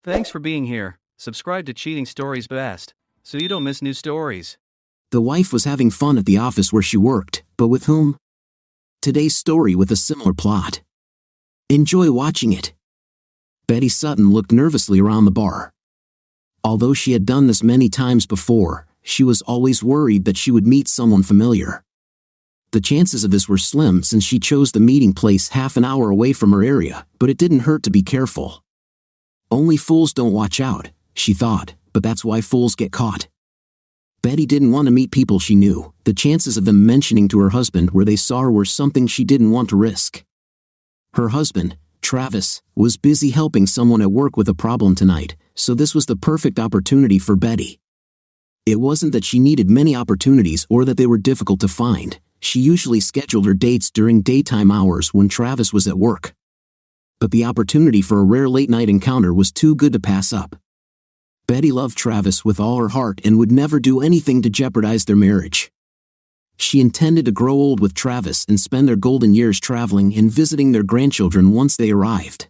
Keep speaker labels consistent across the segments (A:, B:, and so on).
A: Thanks for being here. Subscribe to Cheating Stories Best, so you don't miss new stories.
B: The wife was having fun at the office where she worked, but with whom? Today's story with a similar plot. Enjoy watching it. Betty Sutton looked nervously around the bar. Although she had done this many times before, she was always worried that she would meet someone familiar. The chances of this were slim since she chose the meeting place half an hour away from her area, but it didn't hurt to be careful. Only fools don't watch out, she thought, but that's why fools get caught. Betty didn't want to meet people she knew. The chances of them mentioning to her husband where they saw her were something she didn't want to risk. Her husband, Travis, was busy helping someone at work with a problem tonight, so this was the perfect opportunity for Betty. It wasn't that she needed many opportunities or that they were difficult to find. She usually scheduled her dates during daytime hours when Travis was at work. But the opportunity for a rare late-night encounter was too good to pass up. Betty loved Travis with all her heart and would never do anything to jeopardize their marriage. She intended to grow old with Travis and spend their golden years traveling and visiting their grandchildren once they arrived.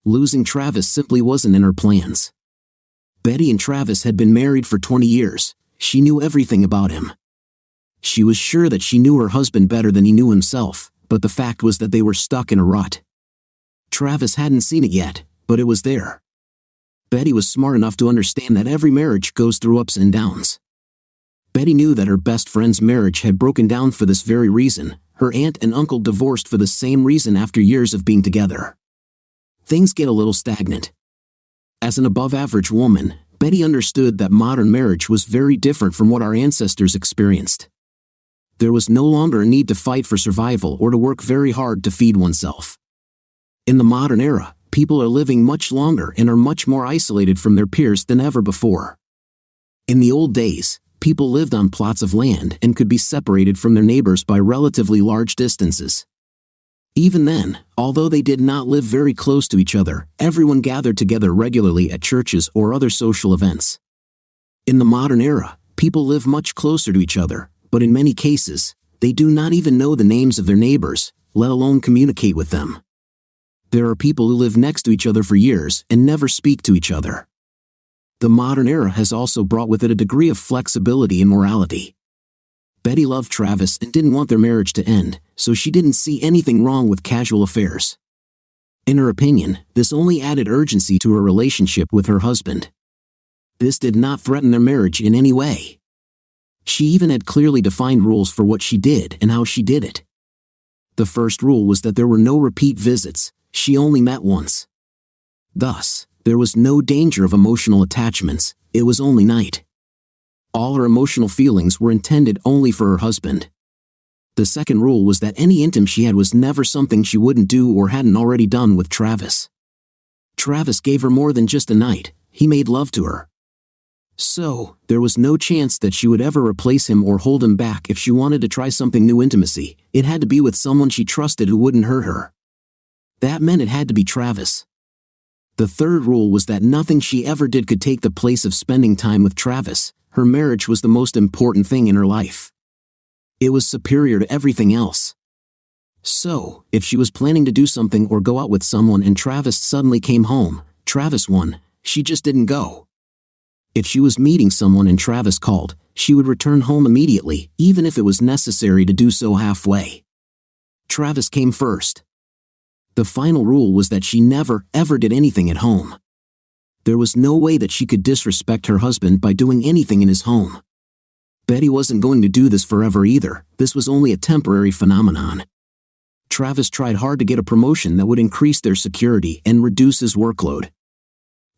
B: Losing Travis simply wasn't in her plans. Betty and Travis had been married for 20 years. She knew everything about him. She was sure that she knew her husband better than he knew himself, but the fact was that they were stuck in a rut. Travis hadn't seen it yet, but it was there. Betty was smart enough to understand that every marriage goes through ups and downs. Betty knew that her best friend's marriage had broken down for this very reason. Her aunt and uncle divorced for the same reason after years of being together. Things get a little stagnant. As an above-average woman, Betty understood that modern marriage was very different from what our ancestors experienced. There was no longer a need to fight for survival or to work very hard to feed oneself. In the modern era, people are living much longer and are much more isolated from their peers than ever before. In the old days, people lived on plots of land and could be separated from their neighbors by relatively large distances. Even then, although they did not live very close to each other, everyone gathered together regularly at churches or other social events. In the modern era, people live much closer to each other, but in many cases, they do not even know the names of their neighbors, let alone communicate with them. There are people who live next to each other for years and never speak to each other. The modern era has also brought with it a degree of flexibility and morality. Betty loved Travis and didn't want their marriage to end, so she didn't see anything wrong with casual affairs. In her opinion, this only added urgency to her relationship with her husband. This did not threaten their marriage in any way. She even had clearly defined rules for what she did and how she did it. The first rule was that there were no repeat visits. She only met once. Thus, there was no danger of emotional attachments. It was only night. All her emotional feelings were intended only for her husband. The second rule was that any intimacy she had was never something she wouldn't do or hadn't already done with Travis. Travis gave her more than just a night. He made love to her. So, there was no chance that she would ever replace him or hold him back if she wanted to try something new intimacy. It had to be with someone she trusted who wouldn't hurt her. That meant it had to be Travis. The third rule was that nothing she ever did could take the place of spending time with Travis. Her marriage was the most important thing in her life. It was superior to everything else. So, if she was planning to do something or go out with someone and Travis suddenly came home, Travis won. She just didn't go. If she was meeting someone and Travis called, she would return home immediately, even if it was necessary to do so halfway. Travis came first. The final rule was that she never, ever did anything at home. There was no way that she could disrespect her husband by doing anything in his home. Betty wasn't going to do this forever either. This was only a temporary phenomenon. Travis tried hard to get a promotion that would increase their security and reduce his workload.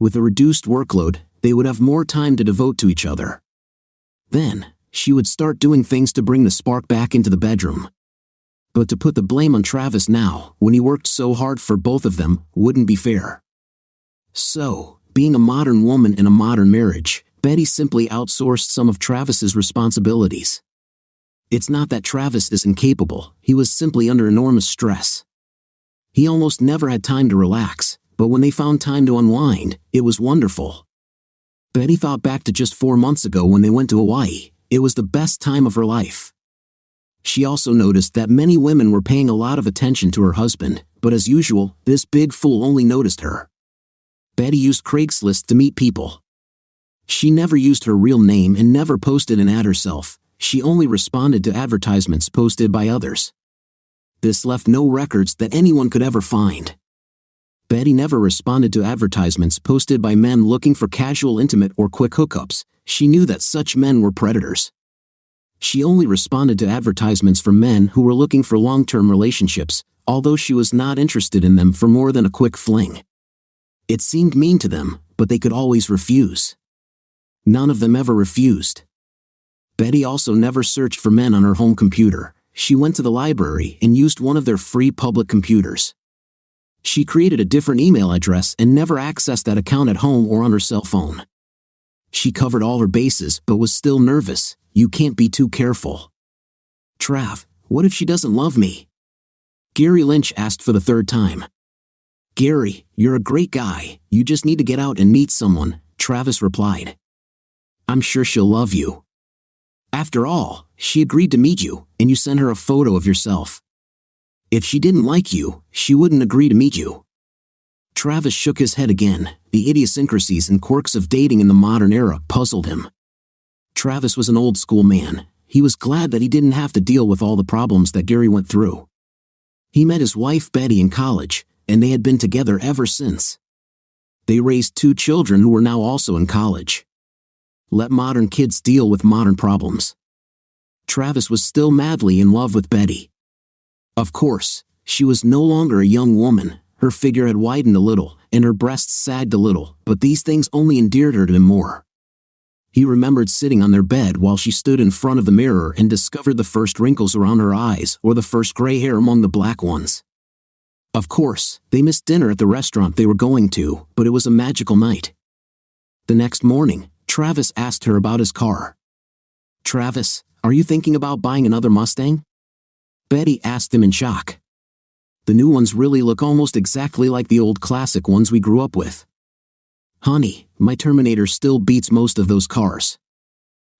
B: With a reduced workload, they would have more time to devote to each other. Then, she would start doing things to bring the spark back into the bedroom. But to put the blame on Travis now, when he worked so hard for both of them, wouldn't be fair. So, being a modern woman in a modern marriage, Betty simply outsourced some of Travis's responsibilities. It's not that Travis is incapable, he was simply under enormous stress. He almost never had time to relax, but when they found time to unwind, it was wonderful. Betty thought back to just 4 months ago when they went to Hawaii. It was the best time of her life. She also noticed that many women were paying a lot of attention to her husband, but as usual, this big fool only noticed her. Betty used Craigslist to meet people. She never used her real name and never posted an ad herself. She only responded to advertisements posted by others. This left no records that anyone could ever find. Betty never responded to advertisements posted by men looking for casual, intimate, or quick hookups. She knew that such men were predators. She only responded to advertisements from men who were looking for long-term relationships, although she was not interested in them for more than a quick fling. It seemed mean to them, but they could always refuse. None of them ever refused. Betty also never searched for men on her home computer. She went to the library and used one of their free public computers. She created a different email address and never accessed that account at home or on her cell phone. She covered all her bases but was still nervous. You can't be too careful. Trav, what if she doesn't love me? Gary Lynch asked for the third time. Gary, you're a great guy, you just need to get out and meet someone, Travis replied. I'm sure she'll love you. After all, she agreed to meet you, and you sent her a photo of yourself. If she didn't like you, she wouldn't agree to meet you. Travis shook his head again. The idiosyncrasies and quirks of dating in the modern era puzzled him. Travis was an old-school man. He was glad that he didn't have to deal with all the problems that Gary went through. He met his wife Betty in college, and they had been together ever since. They raised 2 children who were now also in college. Let modern kids deal with modern problems. Travis was still madly in love with Betty. Of course, she was no longer a young woman. Her figure had widened a little, and her breasts sagged a little, but these things only endeared her to him more. He remembered sitting on their bed while she stood in front of the mirror and discovered the first wrinkles around her eyes or the first gray hair among the black ones. Of course, they missed dinner at the restaurant they were going to, but it was a magical night. The next morning, Travis asked her about his car. Travis, are you thinking about buying another Mustang? Betty asked him in shock. The new ones really look almost exactly like the old classic ones we grew up with. Honey, my Terminator still beats most of those cars.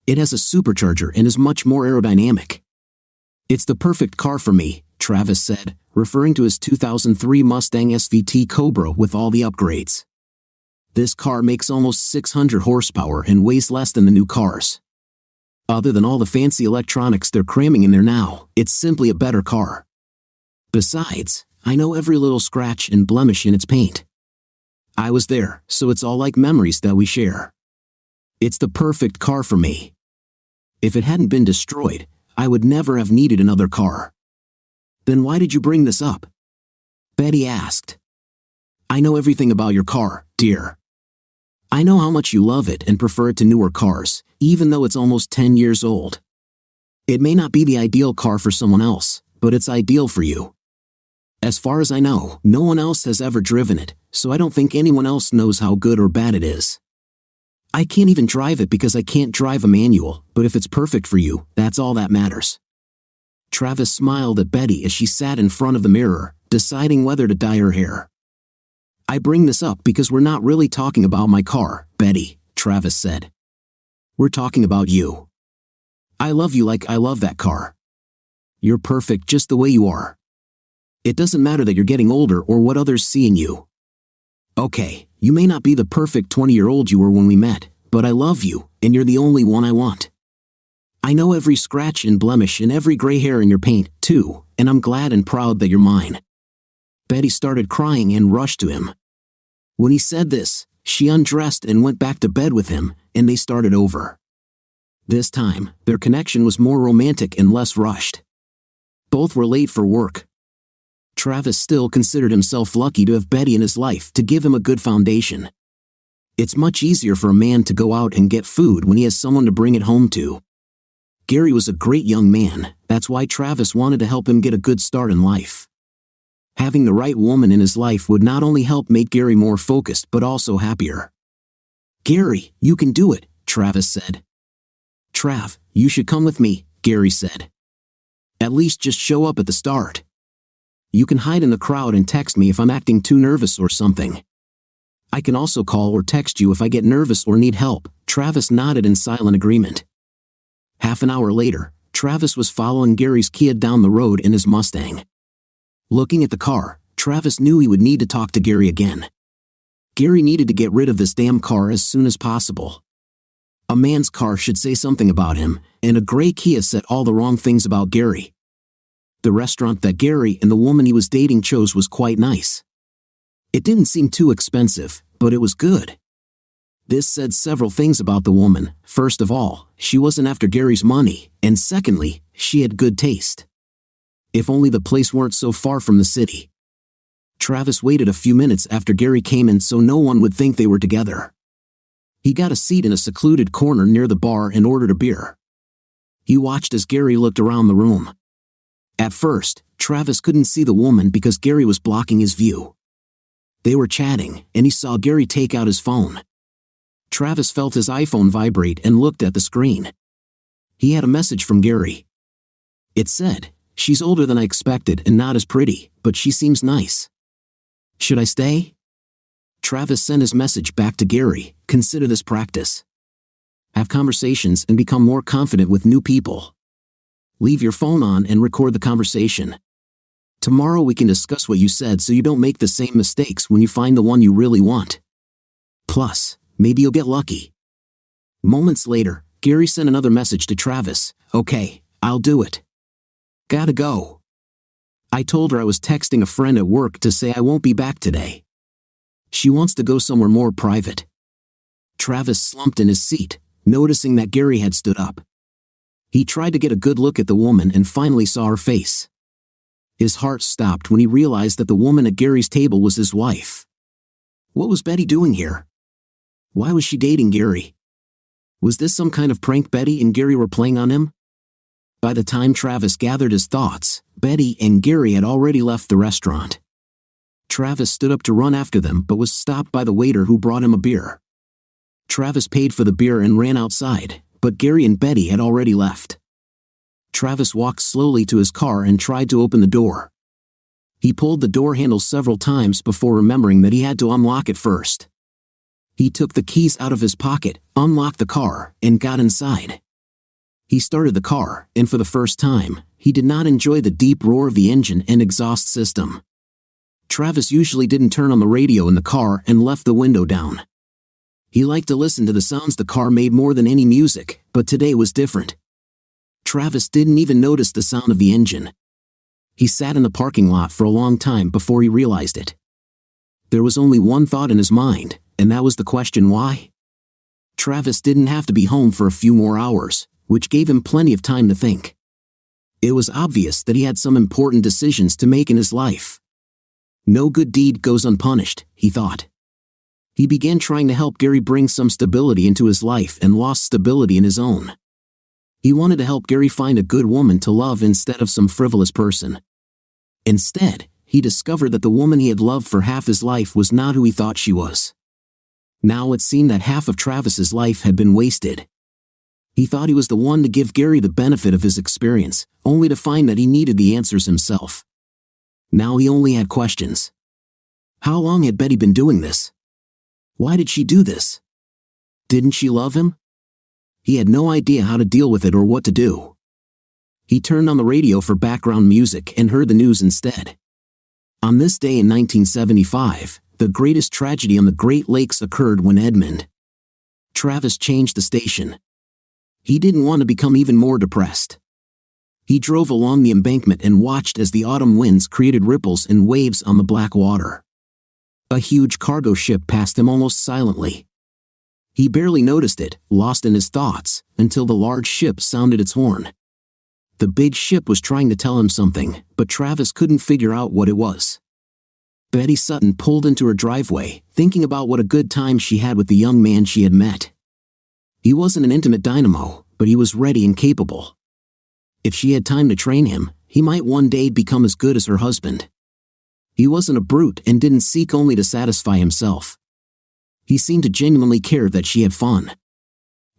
B: It has a supercharger and is much more aerodynamic. It's the perfect car for me, Travis said, referring to his 2003 Mustang SVT Cobra with all the upgrades. This car makes almost 600 horsepower and weighs less than the new cars. Other than all the fancy electronics they're cramming in there now, it's simply a better car. Besides, I know every little scratch and blemish in its paint. I was there, so it's all like memories that we share. It's the perfect car for me. If it hadn't been destroyed, I would never have needed another car. Then why did you bring this up? Betty asked. I know everything about your car, dear. I know how much you love it and prefer it to newer cars, even though it's almost 10 years old. It may not be the ideal car for someone else, but it's ideal for you. As far as I know, no one else has ever driven it, so I don't think anyone else knows how good or bad it is. I can't even drive it because I can't drive a manual, but if it's perfect for you, that's all that matters. Travis smiled at Betty as she sat in front of the mirror, deciding whether to dye her hair. I bring this up because we're not really talking about my car, Betty, Travis said. We're talking about you. I love you like I love that car. You're perfect just the way you are. It doesn't matter that you're getting older or what others see in you. Okay, you may not be the perfect 20-year-old you were when we met, but I love you, and you're the only one I want. I know every scratch and blemish and every gray hair in your paint, too, and I'm glad and proud that you're mine. Betty started crying and rushed to him. When he said this, she undressed and went back to bed with him, and they started over. This time, their connection was more romantic and less rushed. Both were late for work. Travis still considered himself lucky to have Betty in his life to give him a good foundation. It's much easier for a man to go out and get food when he has someone to bring it home to. Gary was a great young man, that's why Travis wanted to help him get a good start in life. Having the right woman in his life would not only help make Gary more focused but also happier. Gary, you can do it, Travis said. Trav, you should come with me, Gary said. At least just show up at the start. You can hide in the crowd and text me if I'm acting too nervous or something. I can also call or text you if I get nervous or need help. Travis nodded in silent agreement. Half an hour later, Travis was following Gary's kid down the road in his Mustang. Looking at the car, Travis knew he would need to talk to Gary again. Gary needed to get rid of this damn car as soon as possible. A man's car should say something about him, and a gray Kia said all the wrong things about Gary. The restaurant that Gary and the woman he was dating chose was quite nice. It didn't seem too expensive, but it was good. This said several things about the woman. First of all, she wasn't after Gary's money, and secondly, she had good taste. If only the place weren't so far from the city. Travis waited a few minutes after Gary came in so no one would think they were together. He got a seat in a secluded corner near the bar and ordered a beer. He watched as Gary looked around the room. At first, Travis couldn't see the woman because Gary was blocking his view. They were chatting, and he saw Gary take out his phone. Travis felt his iPhone vibrate and looked at the screen. He had a message from Gary. It said, "She's older than I expected and not as pretty, but she seems nice. Should I stay?" Travis sent his message back to Gary. Consider this practice. Have conversations and become more confident with new people. Leave your phone on and record the conversation. Tomorrow we can discuss what you said so you don't make the same mistakes when you find the one you really want. Plus, maybe you'll get lucky. Moments later, Gary sent another message to Travis. "Okay, I'll do it. Gotta go. I told her I was texting a friend at work to say I won't be back today. She wants to go somewhere more private." Travis slumped in his seat, noticing that Gary had stood up. He tried to get a good look at the woman and finally saw her face. His heart stopped when he realized that the woman at Gary's table was his wife. What was Betty doing here? Why was she dating Gary? Was this some kind of prank Betty and Gary were playing on him? By the time Travis gathered his thoughts, Betty and Gary had already left the restaurant. Travis stood up to run after them but was stopped by the waiter who brought him a beer. Travis paid for the beer and ran outside, but Gary and Betty had already left. Travis walked slowly to his car and tried to open the door. He pulled the door handle several times before remembering that he had to unlock it first. He took the keys out of his pocket, unlocked the car, and got inside. He started the car, and for the first time, he did not enjoy the deep roar of the engine and exhaust system. Travis usually didn't turn on the radio in the car and left the window down. He liked to listen to the sounds the car made more than any music, but today was different. Travis didn't even notice the sound of the engine. He sat in the parking lot for a long time before he realized it. There was only one thought in his mind, and that was the question why. Travis didn't have to be home for a few more hours, which gave him plenty of time to think. It was obvious that he had some important decisions to make in his life. No good deed goes unpunished, he thought. He began trying to help Gary bring some stability into his life and lost stability in his own. He wanted to help Gary find a good woman to love instead of some frivolous person. Instead, he discovered that the woman he had loved for half his life was not who he thought she was. Now it seemed that half of Travis's life had been wasted. He thought he was the one to give Gary the benefit of his experience, only to find that he needed the answers himself. Now he only had questions. How long had Betty been doing this? Why did she do this? Didn't she love him? He had no idea how to deal with it or what to do. He turned on the radio for background music and heard the news instead. On this day in 1975, the greatest tragedy on the Great Lakes occurred when Edmund. Travis changed the station. He didn't want to become even more depressed. He drove along the embankment and watched as the autumn winds created ripples and waves on the black water. A huge cargo ship passed him almost silently. He barely noticed it, lost in his thoughts, until the large ship sounded its horn. The big ship was trying to tell him something, but Travis couldn't figure out what it was. Betty Sutton pulled into her driveway, thinking about what a good time she had with the young man she had met. He wasn't an intimate dynamo, but he was ready and capable. If she had time to train him, he might one day become as good as her husband. He wasn't a brute and didn't seek only to satisfy himself. He seemed to genuinely care that she had fun.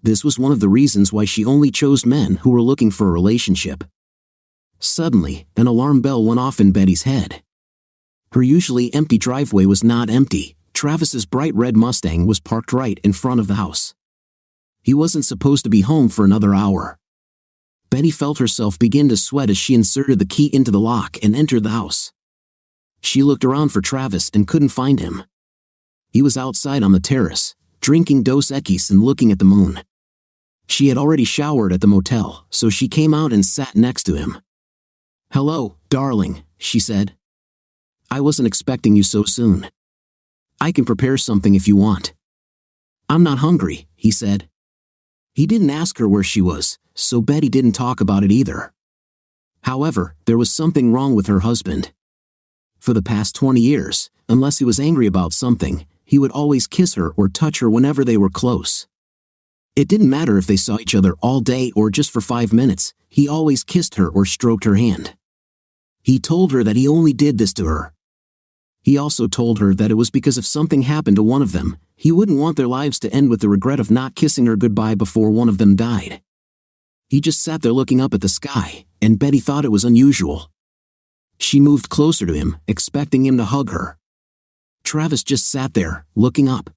B: This was one of the reasons why she only chose men who were looking for a relationship. Suddenly, an alarm bell went off in Betty's head. Her usually empty driveway was not empty. Travis's bright red Mustang was parked right in front of the house. He wasn't supposed to be home for another hour. Betty felt herself begin to sweat as she inserted the key into the lock and entered the house. She looked around for Travis and couldn't find him. He was outside on the terrace, drinking Dos Equis and looking at the moon. She had already showered at the motel, so she came out and sat next to him. "Hello, darling," she said. "I wasn't expecting you so soon. I can prepare something if you want." "I'm not hungry," he said. He didn't ask her where she was, so Betty didn't talk about it either. However, there was something wrong with her husband. For the past 20 years, unless he was angry about something, he would always kiss her or touch her whenever they were close. It didn't matter if they saw each other all day or just for 5 minutes, he always kissed her or stroked her hand. He told her that he only did this to her. He also told her that it was because if something happened to one of them, he wouldn't want their lives to end with the regret of not kissing her goodbye before one of them died. He just sat there looking up at the sky, and Betty thought it was unusual. She moved closer to him, expecting him to hug her. Travis just sat there, looking up.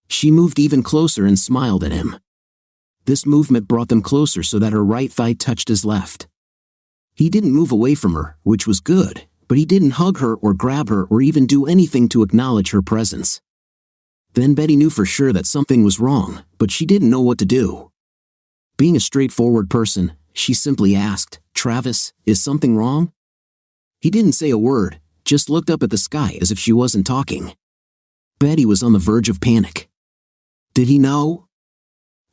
B: She moved even closer and smiled at him. This movement brought them closer so that her right thigh touched his left. He didn't move away from her, which was good, but he didn't hug her or grab her or even do anything to acknowledge her presence. Then Betty knew for sure that something was wrong, but she didn't know what to do. Being a straightforward person, she simply asked, "Travis, is something wrong?" He didn't say a word, just looked up at the sky as if she wasn't talking. Betty was on the verge of panic. Did he know?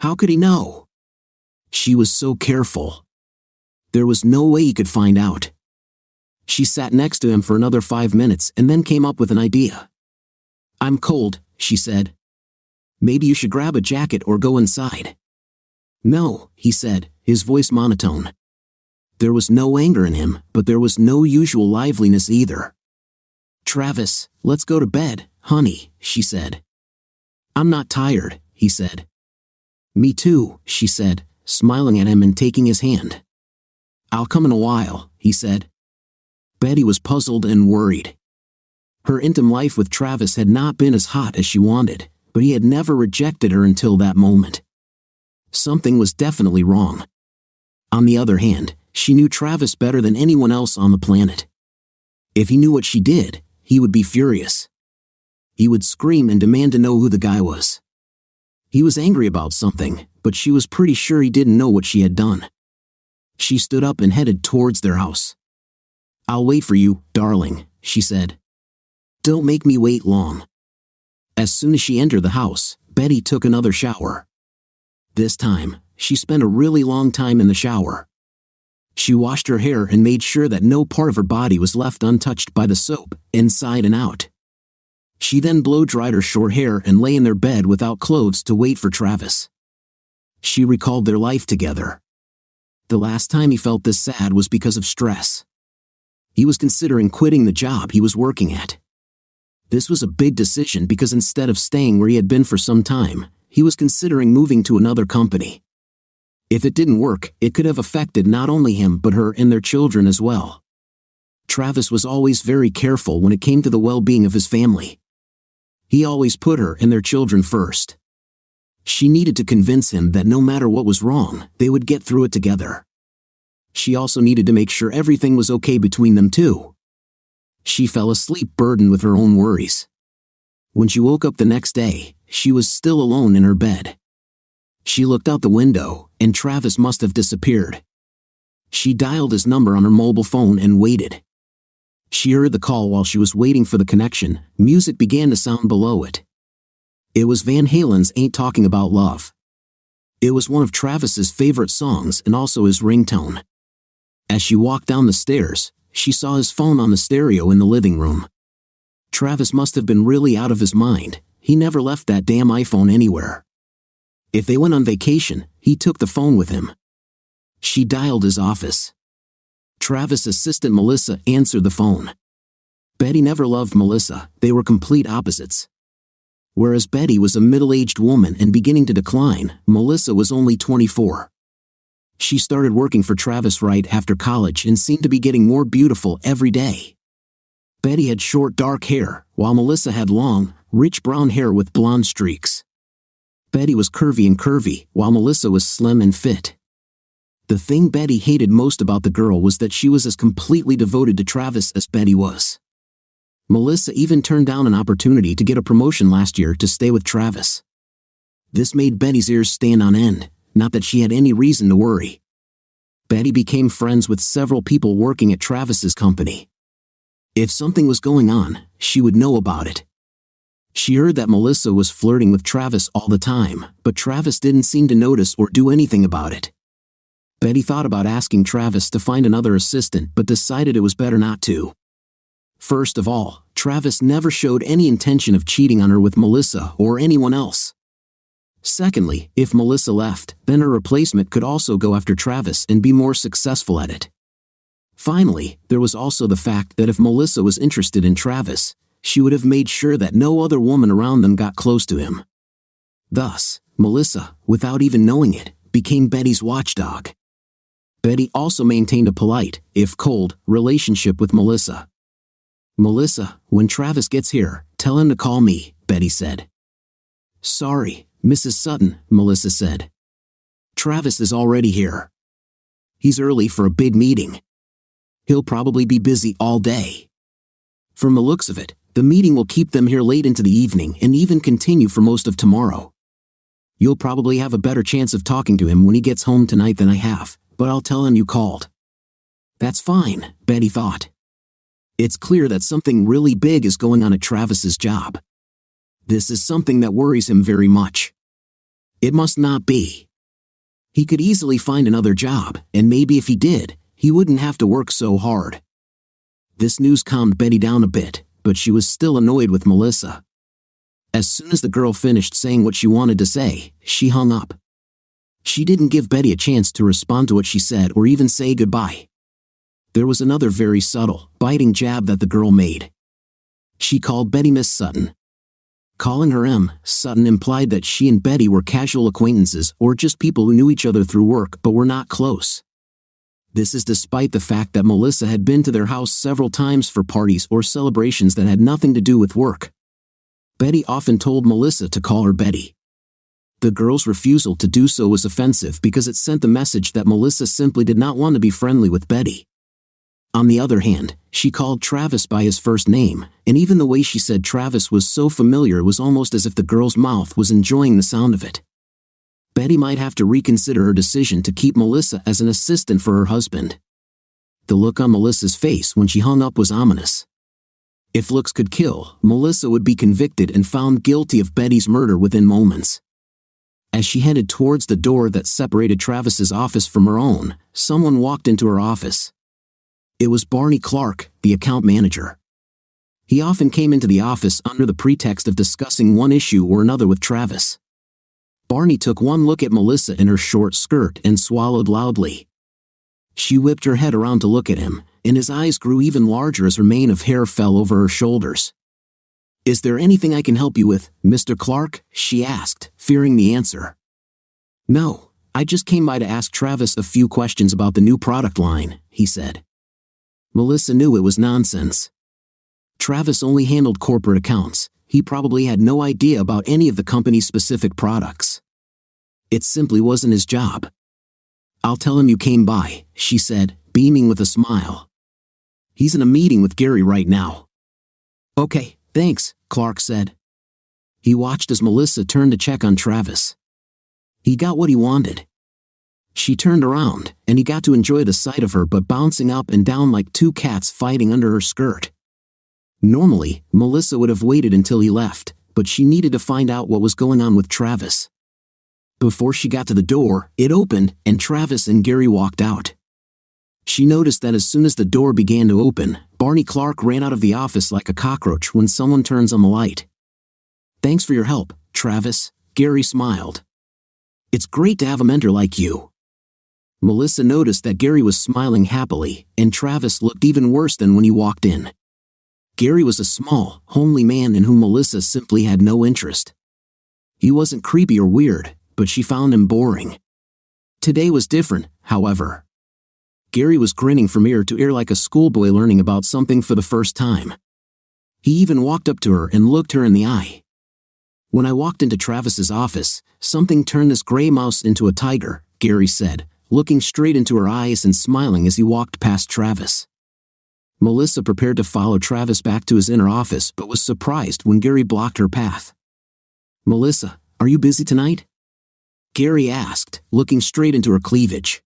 B: How could he know? She was so careful. There was no way he could find out. She sat next to him for another 5 minutes and then came up with an idea. "I'm cold," she said. "Maybe you should grab a jacket or go inside." "No," he said, his voice monotone. There was no anger in him, but there was no usual liveliness either. "Travis, let's go to bed, honey," she said. "I'm not tired," he said. "Me too," she said, smiling at him and taking his hand. "I'll come in a while," he said. Betty was puzzled and worried. Her intimate life with Travis had not been as hot as she wanted, but he had never rejected her until that moment. Something was definitely wrong. On the other hand, she knew Travis better than anyone else on the planet. If he knew what she did, he would be furious. He would scream and demand to know who the guy was. He was angry about something, but she was pretty sure he didn't know what she had done. She stood up and headed towards their house. "I'll wait for you, darling," she said. "Don't make me wait long." As soon as she entered the house, Betty took another shower. This time, she spent a really long time in the shower. She washed her hair and made sure that no part of her body was left untouched by the soap, inside and out. She then blow-dried her short hair and lay in their bed without clothes to wait for Travis. She recalled their life together. The last time he felt this sad was because of stress. He was considering quitting the job he was working at. This was a big decision because instead of staying where he had been for some time, he was considering moving to another company. If it didn't work, it could have affected not only him but her and their children as well. Travis was always very careful when it came to the well-being of his family. He always put her and their children first. She needed to convince him that no matter what was wrong, they would get through it together. She also needed to make sure everything was okay between them too. She fell asleep burdened with her own worries. When she woke up the next day, she was still alone in her bed. She looked out the window, and Travis must have disappeared. She dialed his number on her mobile phone and waited. She heard the call. While she was waiting for the connection, music began to sound below it. It was Van Halen's Ain't Talking About Love. It was one of Travis's favorite songs and also his ringtone. As she walked down the stairs, she saw his phone on the stereo in the living room. Travis must have been really out of his mind. He never left that damn iPhone anywhere. If they went on vacation, he took the phone with him. She dialed his office. Travis' assistant Melissa answered the phone. Betty never loved Melissa, they were complete opposites. Whereas Betty was a middle-aged woman and beginning to decline, Melissa was only 24. She started working for Travis right after college and seemed to be getting more beautiful every day. Betty had short dark hair, while Melissa had long, rich brown hair with blonde streaks. Betty was curvy, while Melissa was slim and fit. The thing Betty hated most about the girl was that she was as completely devoted to Travis as Betty was. Melissa even turned down an opportunity to get a promotion last year to stay with Travis. This made Betty's ears stand on end, not that she had any reason to worry. Betty became friends with several people working at Travis's company. If something was going on, she would know about it. She heard that Melissa was flirting with Travis all the time, but Travis didn't seem to notice or do anything about it. Betty thought about asking Travis to find another assistant but decided it was better not to. First of all, Travis never showed any intention of cheating on her with Melissa or anyone else. Secondly, if Melissa left, then her replacement could also go after Travis and be more successful at it. Finally, there was also the fact that if Melissa was interested in Travis, she would have made sure that no other woman around them got close to him. Thus, Melissa, without even knowing it, became Betty's watchdog. Betty also maintained a polite, if cold, relationship with Melissa. "Melissa, when Travis gets here, tell him to call me," Betty said. "Sorry, Mrs. Sutton," Melissa said. "Travis is already here. He's early for a big meeting. He'll probably be busy all day. From the looks of it, the meeting will keep them here late into the evening and even continue for most of tomorrow. You'll probably have a better chance of talking to him when he gets home tonight than I have, but I'll tell him you called." That's fine, Betty thought. It's clear that something really big is going on at Travis's job. This is something that worries him very much. It must not be. He could easily find another job, and maybe if he did, he wouldn't have to work so hard. This news calmed Betty down a bit, but she was still annoyed with Melissa. As soon as the girl finished saying what she wanted to say, she hung up. She didn't give Betty a chance to respond to what she said or even say goodbye. There was another very subtle, biting jab that the girl made. She called Betty Miss Sutton. Calling her M. Sutton implied that she and Betty were casual acquaintances or just people who knew each other through work but were not close. This is despite the fact that Melissa had been to their house several times for parties or celebrations that had nothing to do with work. Betty often told Melissa to call her Betty. The girl's refusal to do so was offensive because it sent the message that Melissa simply did not want to be friendly with Betty. On the other hand, she called Travis by his first name, and even the way she said Travis was so familiar it was almost as if the girl's mouth was enjoying the sound of it. Betty might have to reconsider her decision to keep Melissa as an assistant for her husband. The look on Melissa's face when she hung up was ominous. If looks could kill, Melissa would be convicted and found guilty of Betty's murder within moments. As she headed towards the door that separated Travis's office from her own, someone walked into her office. It was Barney Clark, the account manager. He often came into the office under the pretext of discussing one issue or another with Travis. Barney took one look at Melissa in her short skirt and swallowed loudly. She whipped her head around to look at him, and his eyes grew even larger as her mane of hair fell over her shoulders. "Is there anything I can help you with, Mr. Clark?" she asked, fearing the answer. "No, I just came by to ask Travis a few questions about the new product line," he said. Melissa knew it was nonsense. Travis only handled corporate accounts. He probably had no idea about any of the company's specific products. It simply wasn't his job. "I'll tell him you came by," she said, beaming with a smile. "He's in a meeting with Gary right now." "Okay, thanks," Clark said. He watched as Melissa turned to check on Travis. He got what he wanted. She turned around, and he got to enjoy the sight of her but bouncing up and down like two cats fighting under her skirt. Normally, Melissa would have waited until he left, but she needed to find out what was going on with Travis. Before she got to the door, it opened, and Travis and Gary walked out. She noticed that as soon as the door began to open, Barney Clark ran out of the office like a cockroach when someone turns on the light. "Thanks for your help, Travis," Gary smiled. "It's great to have a mentor like you." Melissa noticed that Gary was smiling happily, and Travis looked even worse than when he walked in. Gary was a small, homely man in whom Melissa simply had no interest. He wasn't creepy or weird, but she found him boring. Today was different, however. Gary was grinning from ear to ear like a schoolboy learning about something for the first time. He even walked up to her and looked her in the eye. "When I walked into Travis's office, something turned this gray mouse into a tiger," Gary said, looking straight into her eyes and smiling as he walked past Travis. Melissa prepared to follow Travis back to his inner office but was surprised when Gary blocked her path. "Melissa, are you busy tonight?" Gary asked, looking straight into her cleavage.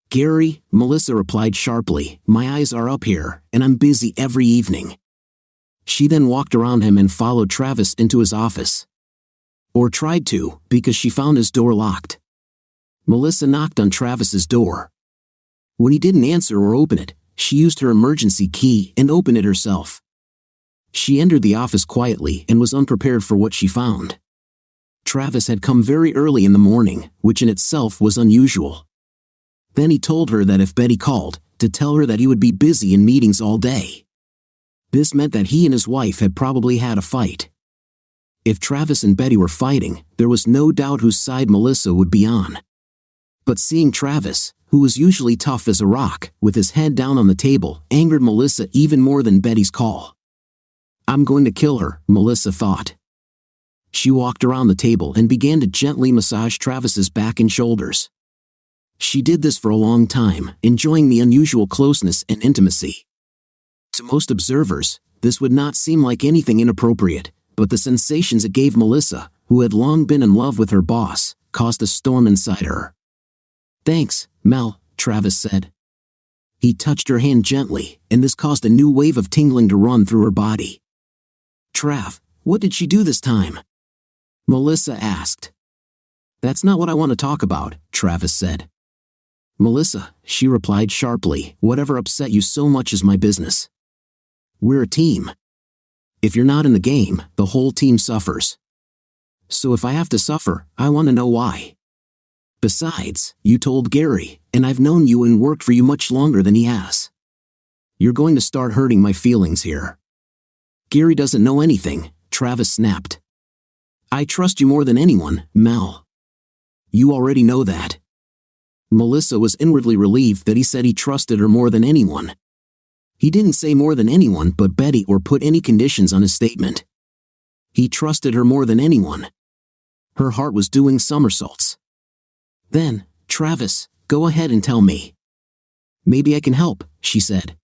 B: "Gary," Melissa replied sharply, "my eyes are up here, and I'm busy every evening." She then walked around him and followed Travis into his office. Or tried to, because she found his door locked. Melissa knocked on Travis's door. When he didn't answer or open it, she used her emergency key and opened it herself. She entered the office quietly and was unprepared for what she found. Travis had come very early in the morning, which in itself was unusual. Then he told her that if Betty called, to tell her that he would be busy in meetings all day. This meant that he and his wife had probably had a fight. If Travis and Betty were fighting, there was no doubt whose side Melissa would be on. But seeing Travis, who was usually tough as a rock, with his head down on the table, angered Melissa even more than Betty's call. "I'm going to kill her," Melissa thought. She walked around the table and began to gently massage Travis's back and shoulders. She did this for a long time, enjoying the unusual closeness and intimacy. To most observers, this would not seem like anything inappropriate, but the sensations it gave Melissa, who had long been in love with her boss, caused a storm inside her. "Thanks, Mel," Travis said. He touched her hand gently, and this caused a new wave of tingling to run through her body. "Trav, what did she do this time?" Melissa asked. "That's not what I want to talk about," Travis said. "Melissa," she replied sharply, "whatever upset you so much is my business. We're a team. If you're not in the game, the whole team suffers. So if I have to suffer, I want to know why. Besides, you told Gary, and I've known you and worked for you much longer than he has. You're going to start hurting my feelings here." "Gary doesn't know anything," Travis snapped. "I trust you more than anyone, Mel. You already know that." Melissa was inwardly relieved that he said he trusted her more than anyone. He didn't say more than anyone but Betty or put any conditions on his statement. He trusted her more than anyone. Her heart was doing somersaults. "Then, Travis, go ahead and tell me." "Maybe I can help," she said.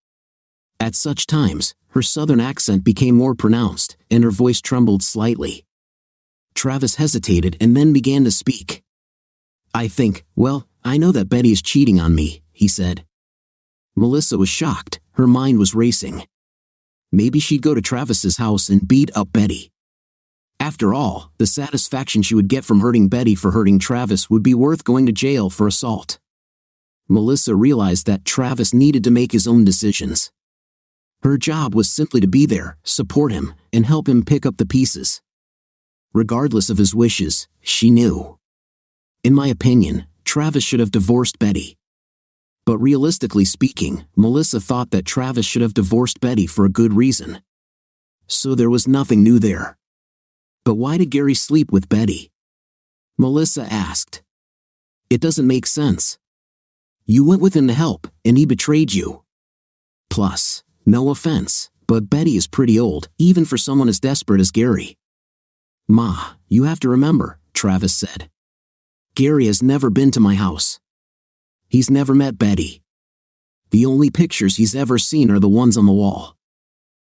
B: At such times, her southern accent became more pronounced, and her voice trembled slightly. Travis hesitated and then began to speak. I know that Betty is cheating on me," he said. Melissa was shocked, her mind was racing. Maybe she'd go to Travis's house and beat up Betty. After all, the satisfaction she would get from hurting Betty for hurting Travis would be worth going to jail for assault. Melissa realized that Travis needed to make his own decisions. Her job was simply to be there, support him, and help him pick up the pieces. Regardless of his wishes, she knew. In my opinion, Travis should have divorced Betty. But realistically speaking, Melissa thought that Travis should have divorced Betty for a good reason. So there was nothing new there. But why did Gary sleep with Betty? Melissa asked. It doesn't make sense. You went with him to help, and he betrayed you. Plus, no offense, but Betty is pretty old, even for someone as desperate as Gary. Ma, you have to remember, Travis said. Gary has never been to my house. He's never met Betty. The only pictures he's ever seen are the ones on the wall.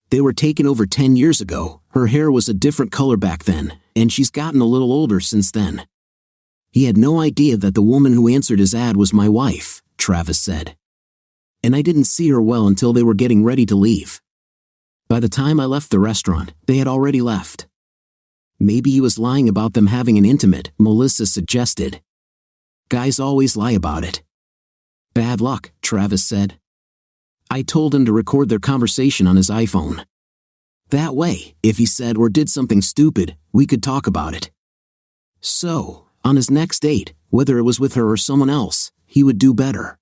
B: They were taken over 10 years ago, her hair was a different color back then, and she's gotten a little older since then. He had no idea that the woman who answered his ad was my wife, Travis said. And I didn't see her well until they were getting ready to leave. By the time I left the restaurant, they had already left. Maybe he was lying about them having an intimate, Melissa suggested. Guys always lie about it. Bad luck, Travis said. I told him to record their conversation on his iPhone. That way, if he said or did something stupid, we could talk about it. So, on his next date, whether it was with her or someone else, he would do better.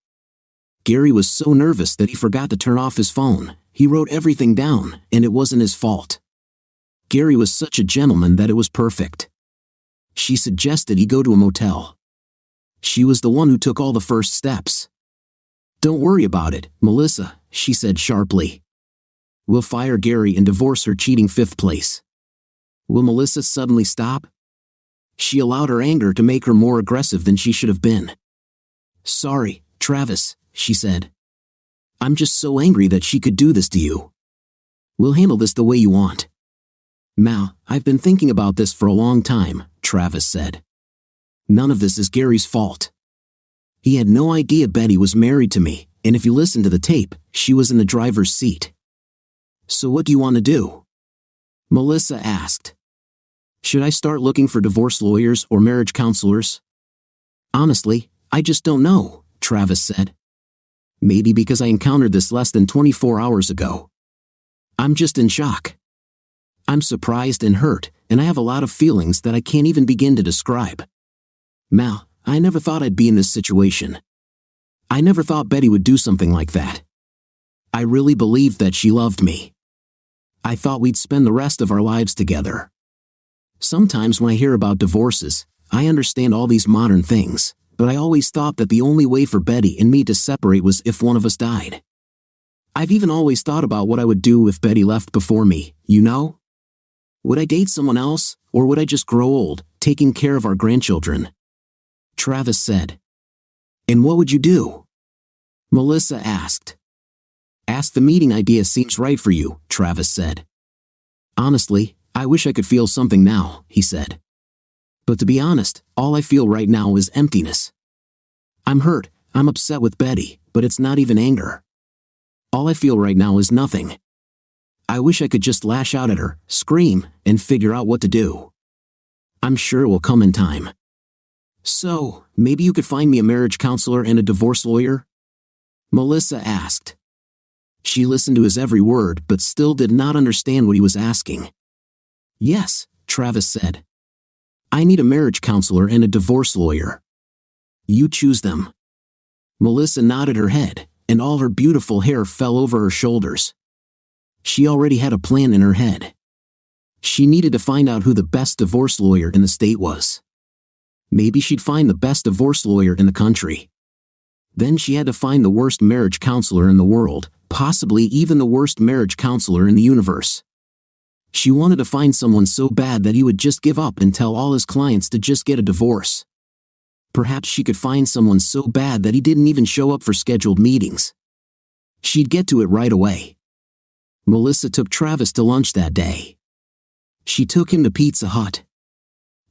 B: Gary was so nervous that he forgot to turn off his phone. He wrote everything down, and it wasn't his fault. Gary was such a gentleman that it was perfect. She suggested he go to a motel. She was the one who took all the first steps. Don't worry about it, Melissa, she said sharply. We'll fire Gary and divorce her cheating fifth place. Will Melissa suddenly stop? She allowed her anger to make her more aggressive than she should have been. Sorry, Travis, she said. I'm just so angry that she could do this to you. We'll handle this the way you want. Mal, I've been thinking about this for a long time, Travis said. None of this is Gary's fault. He had no idea Betty was married to me, and if you listen to the tape, she was in the driver's seat. So what do you want to do? Melissa asked. Should I start looking for divorce lawyers or marriage counselors? Honestly, I just don't know, Travis said. Maybe because I encountered this less than 24 hours ago. I'm just in shock. I'm surprised and hurt, and I have a lot of feelings that I can't even begin to describe. Mal, I never thought I'd be in this situation. I never thought Betty would do something like that. I really believed that she loved me. I thought we'd spend the rest of our lives together. Sometimes when I hear about divorces, I understand all these modern things, but I always thought that the only way for Betty and me to separate was if one of us died. I've even always thought about what I would do if Betty left before me, you know? Would I date someone else, or would I just grow old, taking care of our grandchildren? Travis said. And what would you do? Melissa asked. Ask the meeting idea seems right for you, Travis said. Honestly, I wish I could feel something now, he said. But to be honest, all I feel right now is emptiness. I'm hurt, I'm upset with Betty, but it's not even anger. All I feel right now is nothing. I wish I could just lash out at her, scream, and figure out what to do. I'm sure it will come in time. So, maybe you could find me a marriage counselor and a divorce lawyer? Melissa asked. She listened to his every word but still did not understand what he was asking. Yes, Travis said. I need a marriage counselor and a divorce lawyer. You choose them. Melissa nodded her head, and all her beautiful hair fell over her shoulders. She already had a plan in her head. She needed to find out who the best divorce lawyer in the state was. Maybe she'd find the best divorce lawyer in the country. Then she had to find the worst marriage counselor in the world, possibly even the worst marriage counselor in the universe. She wanted to find someone so bad that he would just give up and tell all his clients to just get a divorce. Perhaps she could find someone so bad that he didn't even show up for scheduled meetings. She'd get to it right away. Melissa took Travis to lunch that day. She took him to Pizza Hut.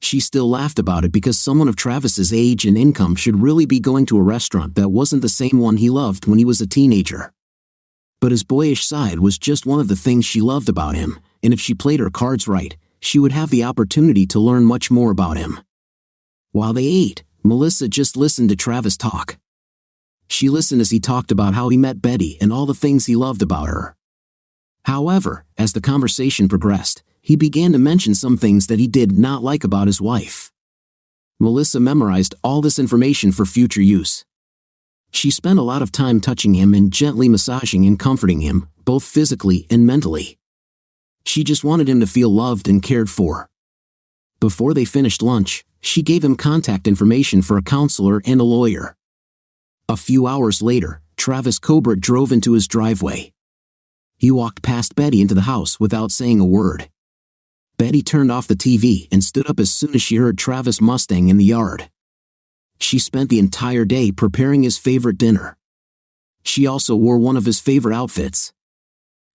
B: She still laughed about it because someone of Travis's age and income should really be going to a restaurant that wasn't the same one he loved when he was a teenager. But his boyish side was just one of the things she loved about him, and if she played her cards right, she would have the opportunity to learn much more about him. While they ate, Melissa just listened to Travis talk. She listened as he talked about how he met Betty and all the things he loved about her. However, as the conversation progressed, he began to mention some things that he did not like about his wife. Melissa memorized all this information for future use. She spent a lot of time touching him and gently massaging and comforting him, both physically and mentally. She just wanted him to feel loved and cared for. Before they finished lunch, she gave him contact information for a counselor and a lawyer. A few hours later, Travis Colbert drove into his driveway. He walked past Betty into the house without saying a word. Betty turned off the TV and stood up as soon as she heard Travis' Mustang in the yard. She spent the entire day preparing his favorite dinner. She also wore one of his favorite outfits.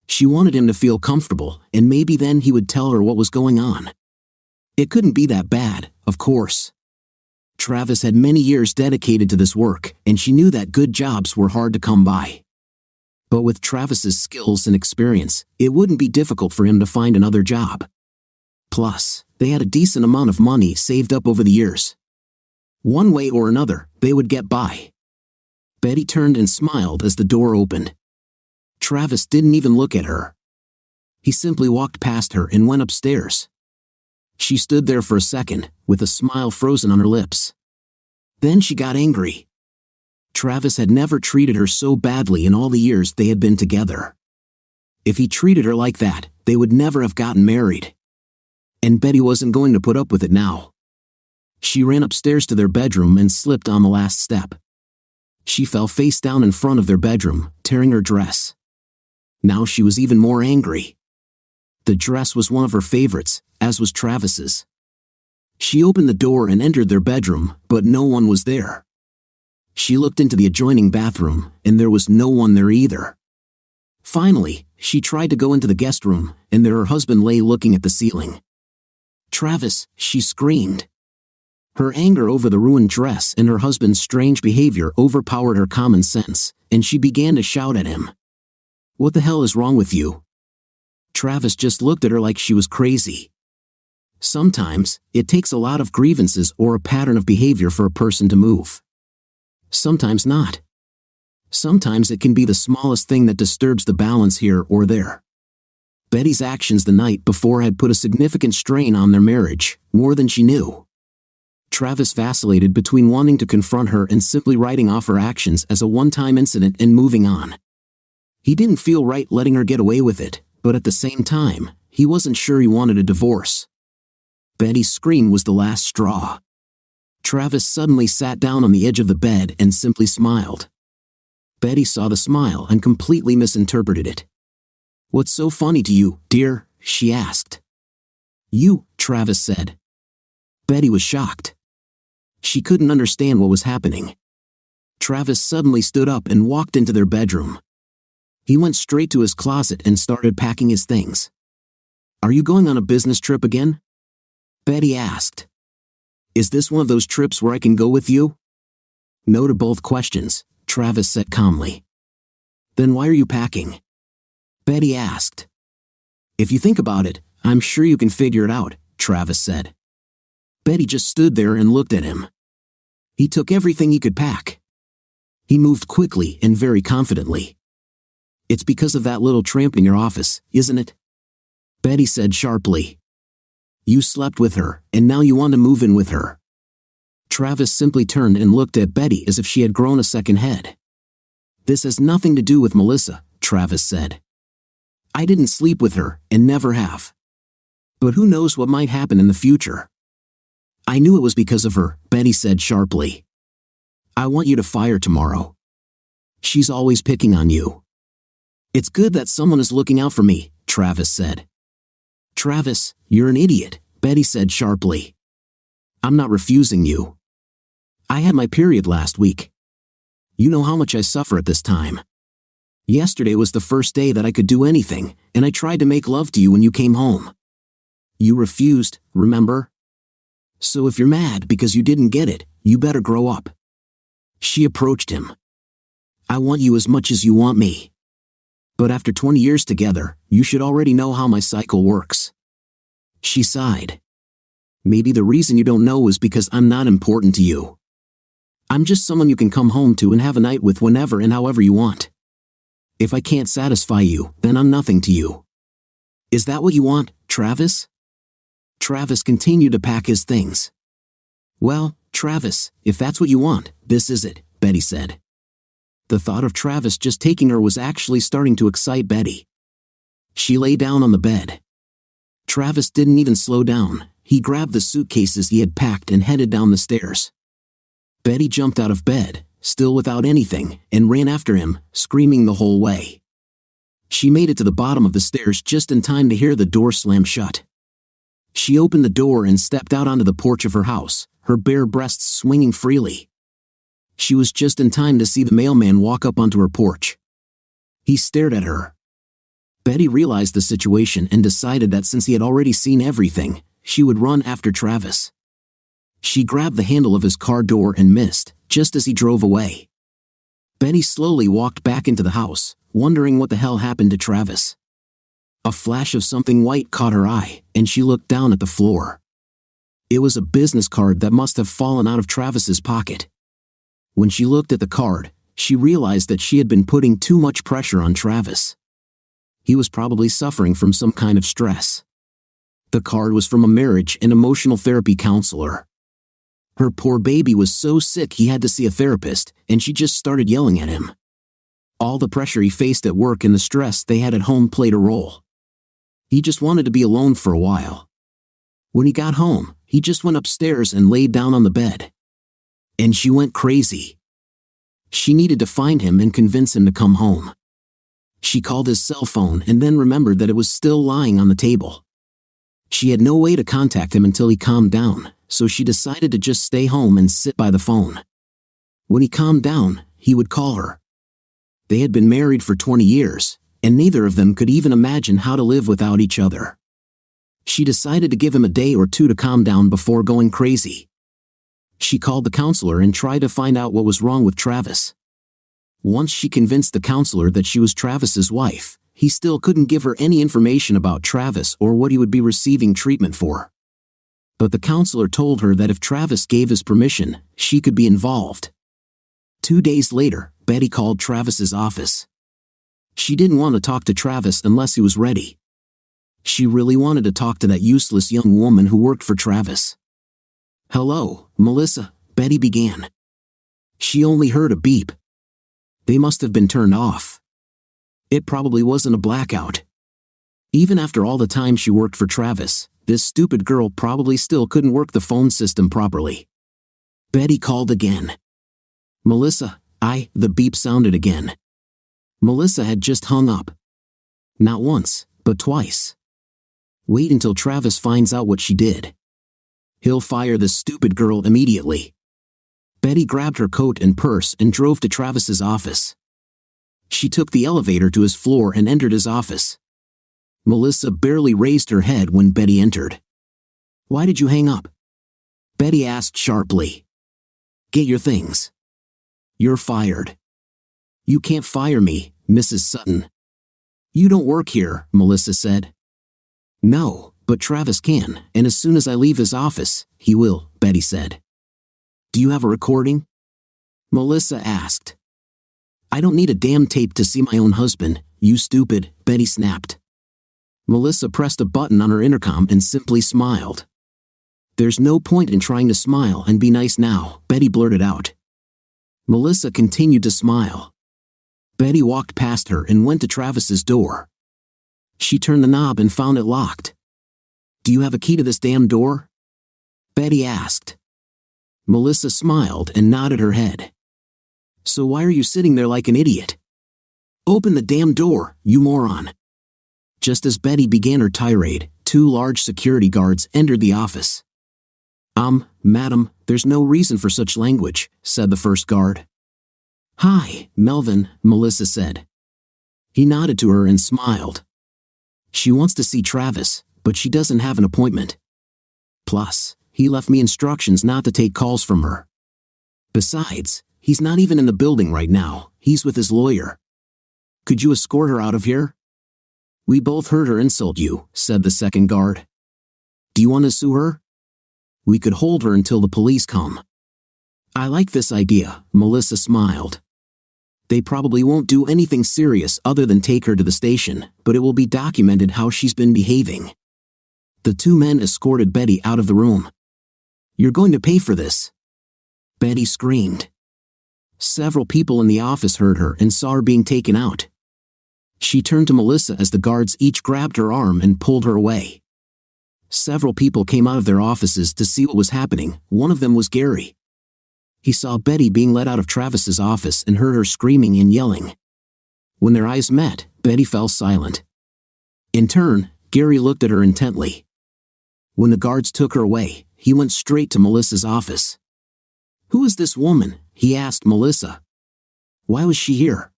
B: She wanted him to feel comfortable, and maybe then he would tell her what was going on. It couldn't be that bad, of course. Travis had many years dedicated to this work, and she knew that good jobs were hard to come by. But with Travis's skills and experience, it wouldn't be difficult for him to find another job. Plus, they had a decent amount of money saved up over the years. One way or another, they would get by. Betty turned and smiled as the door opened. Travis didn't even look at her. He simply walked past her and went upstairs. She stood there for a second, with a smile frozen on her lips. Then she got angry. Travis had never treated her so badly in all the years they had been together. If he treated her like that, they would never have gotten married. And Betty wasn't going to put up with it now. She ran upstairs to their bedroom and slipped on the last step. She fell face down in front of their bedroom, tearing her dress. Now she was even more angry. The dress was one of her favorites, as was Travis's. She opened the door and entered their bedroom, but no one was there. She looked into the adjoining bathroom, and there was no one there either. Finally, she tried to go into the guest room, and there her husband lay looking at the ceiling. "Travis," she screamed. Her anger over the ruined dress and her husband's strange behavior overpowered her common sense, and she began to shout at him. "What the hell is wrong with you?" Travis just looked at her like she was crazy. Sometimes, it takes a lot of grievances or a pattern of behavior for a person to move. Sometimes not. Sometimes it can be the smallest thing that disturbs the balance here or there. Betty's actions the night before had put a significant strain on their marriage, more than she knew. Travis vacillated between wanting to confront her and simply writing off her actions as a one-time incident and moving on. He didn't feel right letting her get away with it, but at the same time, he wasn't sure he wanted a divorce. Betty's scream was the last straw. Travis suddenly sat down on the edge of the bed and simply smiled. Betty saw the smile and completely misinterpreted it. "What's so funny to you, dear?" she asked. "You," Travis said. Betty was shocked. She couldn't understand what was happening. Travis suddenly stood up and walked into their bedroom. He went straight to his closet and started packing his things. "Are you going on a business trip again?" Betty asked. "Is this one of those trips where I can go with you?" "No to both questions," Travis said calmly. "Then why are you packing?" Betty asked. "If you think about it, I'm sure you can figure it out," Travis said. Betty just stood there and looked at him. He took everything he could pack. He moved quickly and very confidently. "It's because of that little tramp in your office, isn't it?" Betty said sharply. "You slept with her, and now you want to move in with her." Travis simply turned and looked at Betty as if she had grown a second head. "This has nothing to do with Melissa," Travis said. "I didn't sleep with her, and never have. But who knows what might happen in the future." "I knew it was because of her," Betty said sharply. "I want you to fire tomorrow. She's always picking on you." "It's good that someone is looking out for me," Travis said. "Travis, you're an idiot," Betty said sharply. "I'm not refusing you. I had my period last week. You know how much I suffer at this time. Yesterday was the first day that I could do anything, and I tried to make love to you when you came home. You refused, remember? So if you're mad because you didn't get it, you better grow up." She approached him. "I want you as much as you want me. But after 20 years together, you should already know how my cycle works." She sighed. "Maybe the reason you don't know is because I'm not important to you. I'm just someone you can come home to and have a night with whenever and however you want. If I can't satisfy you, then I'm nothing to you. Is that what you want, Travis?" Travis continued to pack his things. "Well, Travis, if that's what you want, this is it," Betty said. The thought of Travis just taking her was actually starting to excite Betty. She lay down on the bed. Travis didn't even slow down. He grabbed the suitcases he had packed and headed down the stairs. Betty jumped out of bed, still without anything, and ran after him, screaming the whole way. She made it to the bottom of the stairs just in time to hear the door slam shut. She opened the door and stepped out onto the porch of her house, her bare breasts swinging freely. She was just in time to see the mailman walk up onto her porch. He stared at her. Betty realized the situation and decided that since he had already seen everything, she would run after Travis. She grabbed the handle of his car door and missed, just as he drove away. Betty slowly walked back into the house, wondering what the hell happened to Travis. A flash of something white caught her eye, and she looked down at the floor. It was a business card that must have fallen out of Travis's pocket. When she looked at the card, she realized that she had been putting too much pressure on Travis. He was probably suffering from some kind of stress. The card was from a marriage and emotional therapy counselor. Her poor baby was so sick he had to see a therapist, and she just started yelling at him. All the pressure he faced at work and the stress they had at home played a role. He just wanted to be alone for a while. When he got home, he just went upstairs and laid down on the bed. And she went crazy. She needed to find him and convince him to come home. She called his cell phone and then remembered that it was still lying on the table. She had no way to contact him until he calmed down, so she decided to just stay home and sit by the phone. When he calmed down, he would call her. They had been married for 20 years, and neither of them could even imagine how to live without each other. She decided to give him a day or two to calm down before going crazy. She called the counselor and tried to find out what was wrong with Travis. Once she convinced the counselor that she was Travis's wife, he still couldn't give her any information about Travis or what he would be receiving treatment for. But the counselor told her that if Travis gave his permission, she could be involved. 2 days later, Betty called Travis's office. She didn't want to talk to Travis unless he was ready. She really wanted to talk to that useless young woman who worked for Travis. "Hello, Melissa," Betty began. She only heard a beep. They must have been turned off. It probably wasn't a blackout. Even after all the time she worked for Travis, this stupid girl probably still couldn't work the phone system properly. Betty called again. "Melissa, the beep sounded again." Melissa had just hung up. Not once, but twice. Wait until Travis finds out what she did. He'll fire this stupid girl immediately. Betty grabbed her coat and purse and drove to Travis's office. She took the elevator to his floor and entered his office. Melissa barely raised her head when Betty entered. "Why did you hang up?" Betty asked sharply. "Get your things. You're fired." "You can't fire me, Mrs. Sutton." "You don't work here," Melissa said. "No, but Travis can, and as soon as I leave his office, he will," Betty said. "Do you have a recording?" Melissa asked. "I don't need a damn tape to see my own husband, you stupid," Betty snapped. Melissa pressed a button on her intercom and simply smiled. "There's no point in trying to smile and be nice now," Betty blurted out. Melissa continued to smile. Betty walked past her and went to Travis's door. She turned the knob and found it locked. "Do you have a key to this damn door?" Betty asked. Melissa smiled and nodded her head. "So why are you sitting there like an idiot? Open the damn door, you moron." Just as Betty began her tirade, 2 large security guards entered the office. Madam, there's no reason for such language," said the first guard. "Hi, Melvin," Melissa said. He nodded to her and smiled. "She wants to see Travis, but she doesn't have an appointment. Plus, he left me instructions not to take calls from her. Besides, he's not even in the building right now, he's with his lawyer. Could you escort her out of here?" "We both heard her insult you," said the second guard. "Do you want to sue her? We could hold her until the police come." "I like this idea," Melissa smiled. "They probably won't do anything serious other than take her to the station, but it will be documented how she's been behaving." The 2 men escorted Betty out of the room. "You're going to pay for this," Betty screamed. Several people in the office heard her and saw her being taken out. She turned to Melissa as the guards each grabbed her arm and pulled her away. Several people came out of their offices to see what was happening. One of them was Gary. He saw Betty being let out of Travis's office and heard her screaming and yelling. When their eyes met, Betty fell silent. In turn, Gary looked at her intently. When the guards took her away, he went straight to Melissa's office. "Who is this woman?" he asked Melissa. "Why was she here?"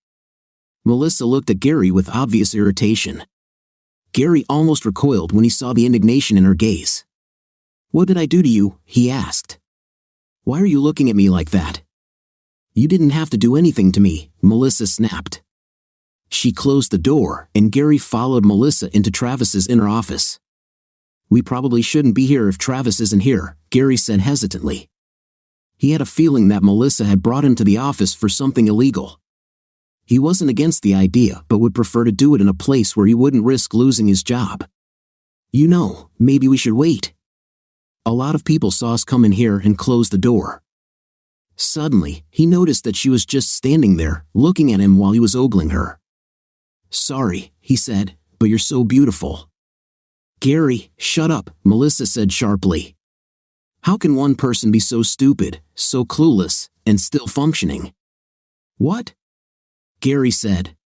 B: Melissa looked at Gary with obvious irritation. Gary almost recoiled when he saw the indignation in her gaze. "What did I do to you?" he asked. "Why are you looking at me like that?" "You didn't have to do anything to me," Melissa snapped. She closed the door, and Gary followed Melissa into Travis's inner office. "We probably shouldn't be here if Travis isn't here," Gary said hesitantly. He had a feeling that Melissa had brought him to the office for something illegal. He wasn't against the idea, but would prefer to do it in a place where he wouldn't risk losing his job. "You know, maybe we should wait." A lot of people saw us come in here and close the door. Suddenly, he noticed that she was just standing there, looking at him while he was ogling her. "Sorry," he said, "but you're so beautiful." "Gary, shut up," Melissa said sharply. "How can one person be so stupid, so clueless, and still functioning?" "What?" Gary said.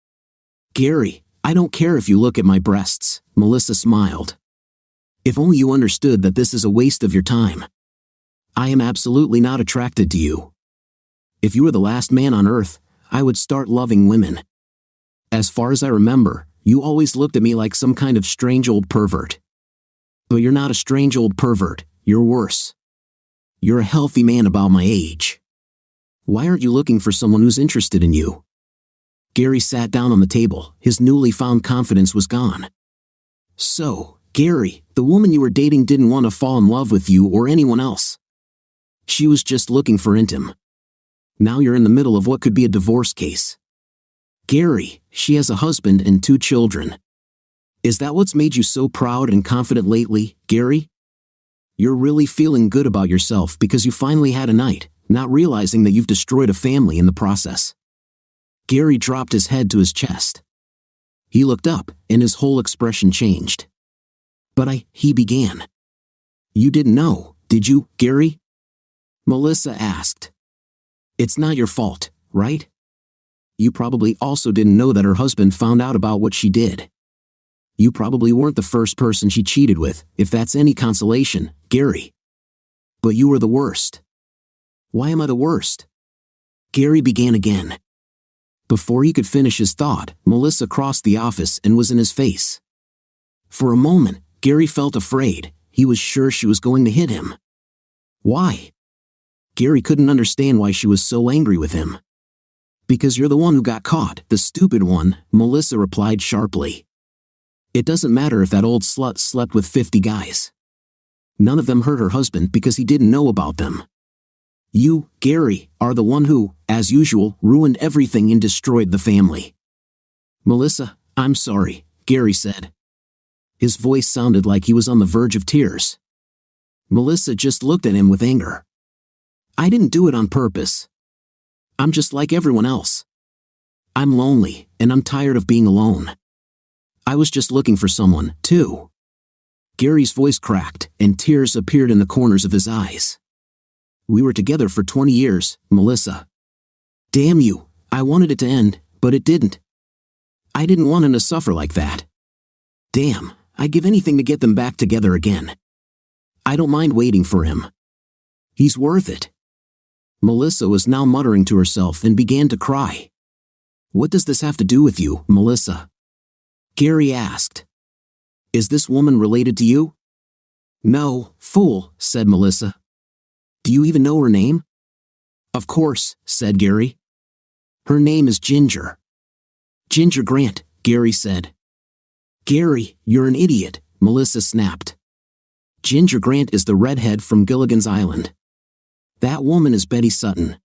B: "Gary, I don't care if you look at my breasts," Melissa smiled. "If only you understood that this is a waste of your time. I am absolutely not attracted to you." If you were the last man on earth, I would start loving women. As far as I remember, you always looked at me like some kind of strange old pervert. But you're not a strange old pervert, you're worse. You're a healthy man about my age. Why aren't you looking for someone who's interested in you? Gary sat down on the table, his newly found confidence was gone. So, Gary, the woman you were dating didn't want to fall in love with you or anyone else. She was just looking for intim. Now you're in the middle of what could be a divorce case. Gary, she has a husband and 2 children. Is that what's made you so proud and confident lately, Gary? You're really feeling good about yourself because you finally had a night, not realizing that you've destroyed a family in the process. Gary dropped his head to his chest. He looked up, and his whole expression changed. But he began. You didn't know, did you, Gary? Melissa asked. It's not your fault, right? You probably also didn't know that her husband found out about what she did. You probably weren't the first person she cheated with, if that's any consolation, Gary. But you were the worst. Why am I the worst? Gary began again. Before he could finish his thought, Melissa crossed the office and was in his face. For a moment, Gary felt afraid. He was sure she was going to hit him. Why? Gary couldn't understand why she was so angry with him. Because you're the one who got caught, the stupid one, Melissa replied sharply. It doesn't matter if that old slut slept with 50 guys. None of them hurt her husband because he didn't know about them. You, Gary, are the one who, as usual, ruined everything and destroyed the family. Melissa, I'm sorry, Gary said. His voice sounded like he was on the verge of tears. Melissa just looked at him with anger. I didn't do it on purpose. I'm just like everyone else. I'm lonely, and I'm tired of being alone. I was just looking for someone, too. Gary's voice cracked, and tears appeared in the corners of his eyes. We were together for 20 years, Melissa. Damn you, I wanted it to end, but it didn't. I didn't want him to suffer like that. Damn, I'd give anything to get them back together again. I don't mind waiting for him. He's worth it. Melissa was now muttering to herself and began to cry. What does this have to do with you, Melissa? Gary asked. Is this woman related to you? No, fool, said Melissa. Do you even know her name? Of course, said Gary. Her name is Ginger. Ginger Grant, Gary said. Gary, you're an idiot, Melissa snapped. Ginger Grant is the redhead from Gilligan's Island. That woman is Betty Sutton.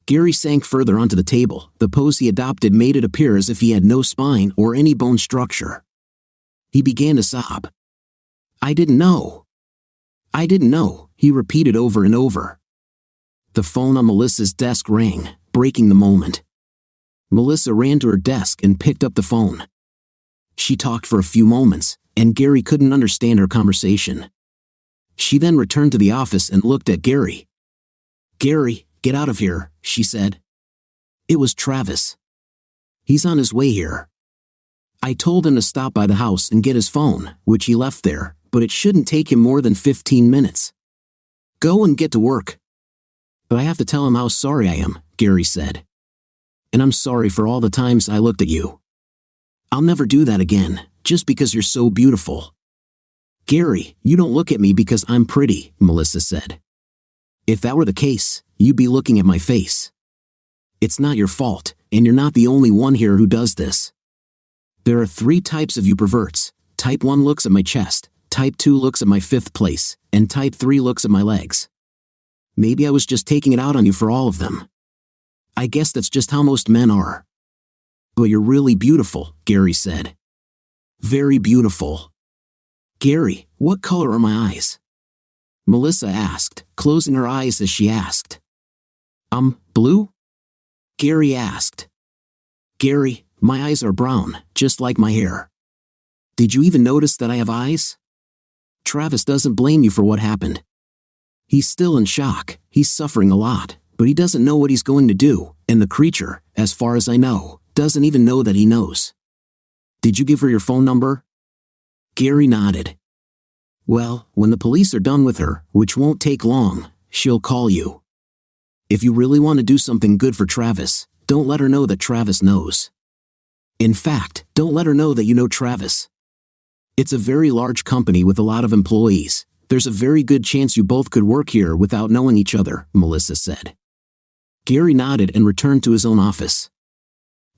B: Gary sank further onto the table. The pose he adopted made it appear as if he had no spine or any bone structure. He began to sob. I didn't know. I didn't know, he repeated over and over. The phone on Melissa's desk rang, breaking the moment. Melissa ran to her desk and picked up the phone. She talked for a few moments, and Gary couldn't understand her conversation. She then returned to the office and looked at Gary. Gary, get out of here, she said. It was Travis. He's on his way here. I told him to stop by the house and get his phone, which he left there, but it shouldn't take him more than 15 minutes. Go and get to work. But I have to tell him how sorry I am, Gary said. And I'm sorry for all the times I looked at you. I'll never do that again, just because you're so beautiful. Gary, you don't look at me because I'm pretty, Melissa said. If that were the case, you'd be looking at my face. It's not your fault, and you're not the only one here who does this. There are 3 types of you perverts. Type 1 looks at my chest, Type 2 looks at my 5th place, and Type 3 looks at my legs. Maybe I was just taking it out on you for all of them. I guess that's just how most men are. But you're really beautiful, Gary said. Very beautiful. Gary, what color are my eyes? Melissa asked, closing her eyes as she asked. Blue? Gary asked. Gary, my eyes are brown, just like my hair. Did you even notice that I have eyes? Travis doesn't blame you for what happened. He's still in shock, he's suffering a lot, but he doesn't know what he's going to do, and the creature, as far as I know, doesn't even know that he knows. Did you give her your phone number? Gary nodded. Well, when the police are done with her, which won't take long, she'll call you. If you really want to do something good for Travis, don't let her know that Travis knows. In fact, don't let her know that you know Travis. It's a very large company with a lot of employees. There's a very good chance you both could work here without knowing each other, Melissa said. Gary nodded and returned to his own office.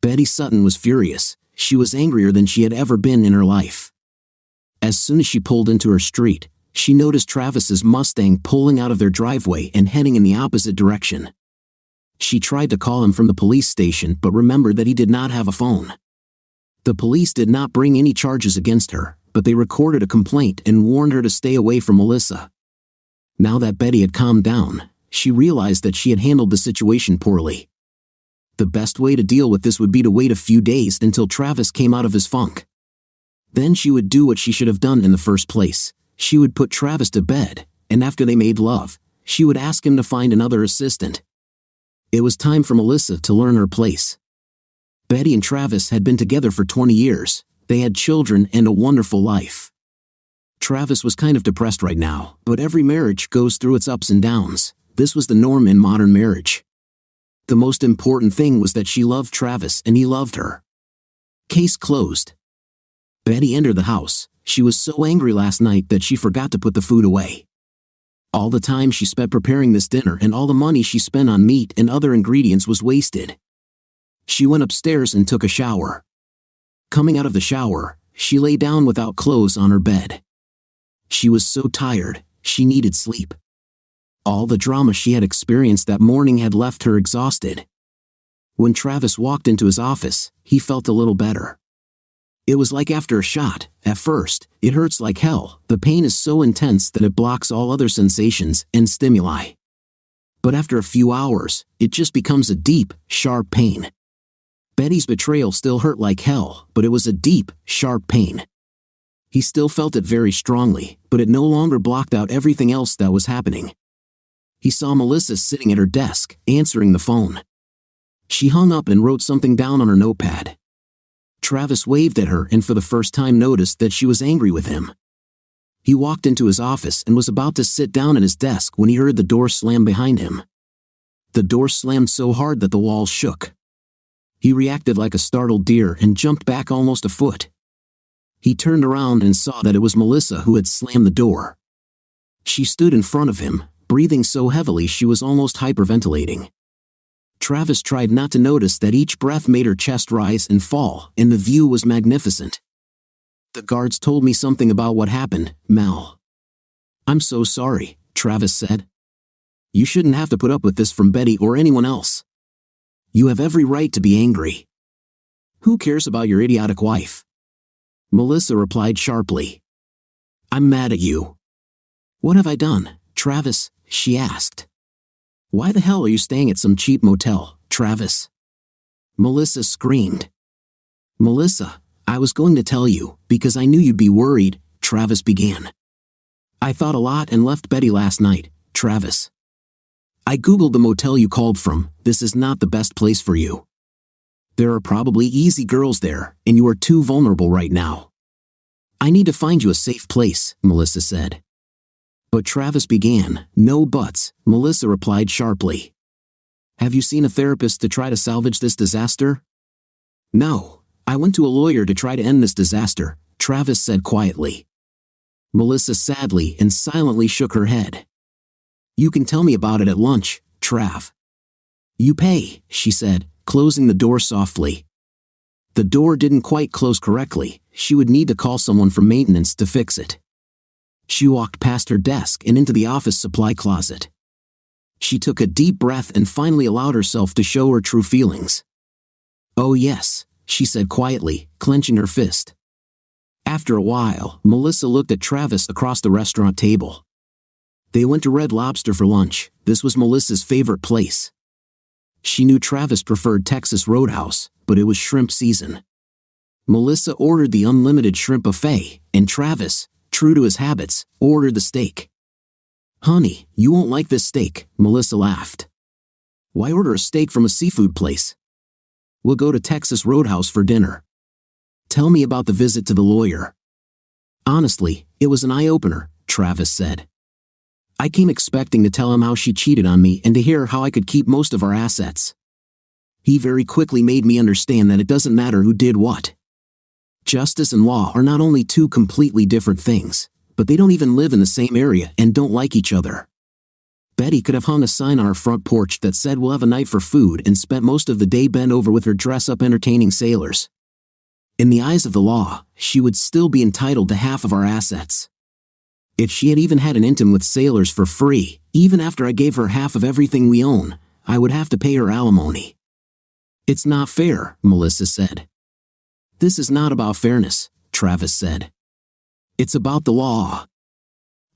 B: Betty Sutton was furious. She was angrier than she had ever been in her life. As soon as she pulled into her street, she noticed Travis's Mustang pulling out of their driveway and heading in the opposite direction. She tried to call him from the police station but remembered that he did not have a phone. The police did not bring any charges against her, but they recorded a complaint and warned her to stay away from Melissa. Now that Betty had calmed down, she realized that she had handled the situation poorly. The best way to deal with this would be to wait a few days until Travis came out of his funk. Then she would do what she should have done in the first place. She would put Travis to bed, and after they made love, she would ask him to find another assistant. It was time for Melissa to learn her place. Betty and Travis had been together for 20 years. They had children and a wonderful life. Travis was kind of depressed right now, but every marriage goes through its ups and downs. This was the norm in modern marriage. The most important thing was that she loved Travis and he loved her. Case closed. Betty entered the house. She was so angry last night that she forgot to put the food away. All the time she spent preparing this dinner and all the money she spent on meat and other ingredients was wasted. She went upstairs and took a shower. Coming out of the shower, she lay down without clothes on her bed. She was so tired, she needed sleep. All the drama she had experienced that morning had left her exhausted. When Travis walked into his office, he felt a little better. It was like after a shot. At first, it hurts like hell. The pain is so intense that it blocks all other sensations and stimuli. But after a few hours, it just becomes a deep, sharp pain. Betty's betrayal still hurt like hell, but it was a deep, sharp pain. He still felt it very strongly, but it no longer blocked out everything else that was happening. He saw Melissa sitting at her desk, answering the phone. She hung up and wrote something down on her notepad. Travis waved at her and for the first time noticed that she was angry with him. He walked into his office and was about to sit down at his desk when he heard the door slam behind him. The door slammed so hard that the walls shook. He reacted like a startled deer and jumped back almost a foot. He turned around and saw that it was Melissa who had slammed the door. She stood in front of him, breathing so heavily she was almost hyperventilating. Travis tried not to notice that each breath made her chest rise and fall, and the view was magnificent. "The guards told me something about what happened, Mel." "I'm so sorry," Travis said. "You shouldn't have to put up with this from Betty or anyone else. You have every right to be angry. Who cares about your idiotic wife?" Melissa replied sharply. "I'm mad at you." "What have I done, Travis?" she asked. "Why the hell are you staying at some cheap motel, Travis?" Melissa screamed. "Melissa, I was going to tell you, because I knew you'd be worried," Travis began. "I thought a lot and left Betty last night, Travis. I googled the motel you called from. This is not the best place for you. There are probably easy girls there, and you are too vulnerable right now. I need to find you a safe place," Melissa said. But Travis began. "No buts," Melissa replied sharply. "Have you seen a therapist to try to salvage this disaster?" "No, I went to a lawyer to try to end this disaster," Travis said quietly. Melissa sadly and silently shook her head. "You can tell me about it at lunch, Trav." "You pay," she said, closing the door softly. The door didn't quite close correctly. She would need to call someone from maintenance to fix it. She walked past her desk and into the office supply closet. She took a deep breath and finally allowed herself to show her true feelings. "Oh yes," she said quietly, clenching her fist. After a while, Melissa looked at Travis across the restaurant table. They went to Red Lobster for lunch. This was Melissa's favorite place. She knew Travis preferred Texas Roadhouse, but it was shrimp season. Melissa ordered the unlimited shrimp buffet, and Travis, true to his habits, ordered the steak. "Honey, you won't like this steak," Melissa laughed. "Why order a steak from a seafood place? We'll go to Texas Roadhouse for dinner. Tell me about the visit to the lawyer." "Honestly, it was an eye-opener," Travis said. I came expecting to tell him how she cheated on me and to hear how I could keep most of our assets. He very quickly made me understand that it doesn't matter who did what. Justice and law are not only two completely different things, but they don't even live in the same area and don't like each other. Betty could have hung a sign on our front porch that said we'll have a night for food and spent most of the day bent over with her dress-up entertaining sailors. In the eyes of the law, she would still be entitled to half of our assets. If she had even had an intim with sailors for free, even after I gave her half of everything we own, I would have to pay her alimony. It's not fair, Melissa said. This is not about fairness, Travis said. It's about the law.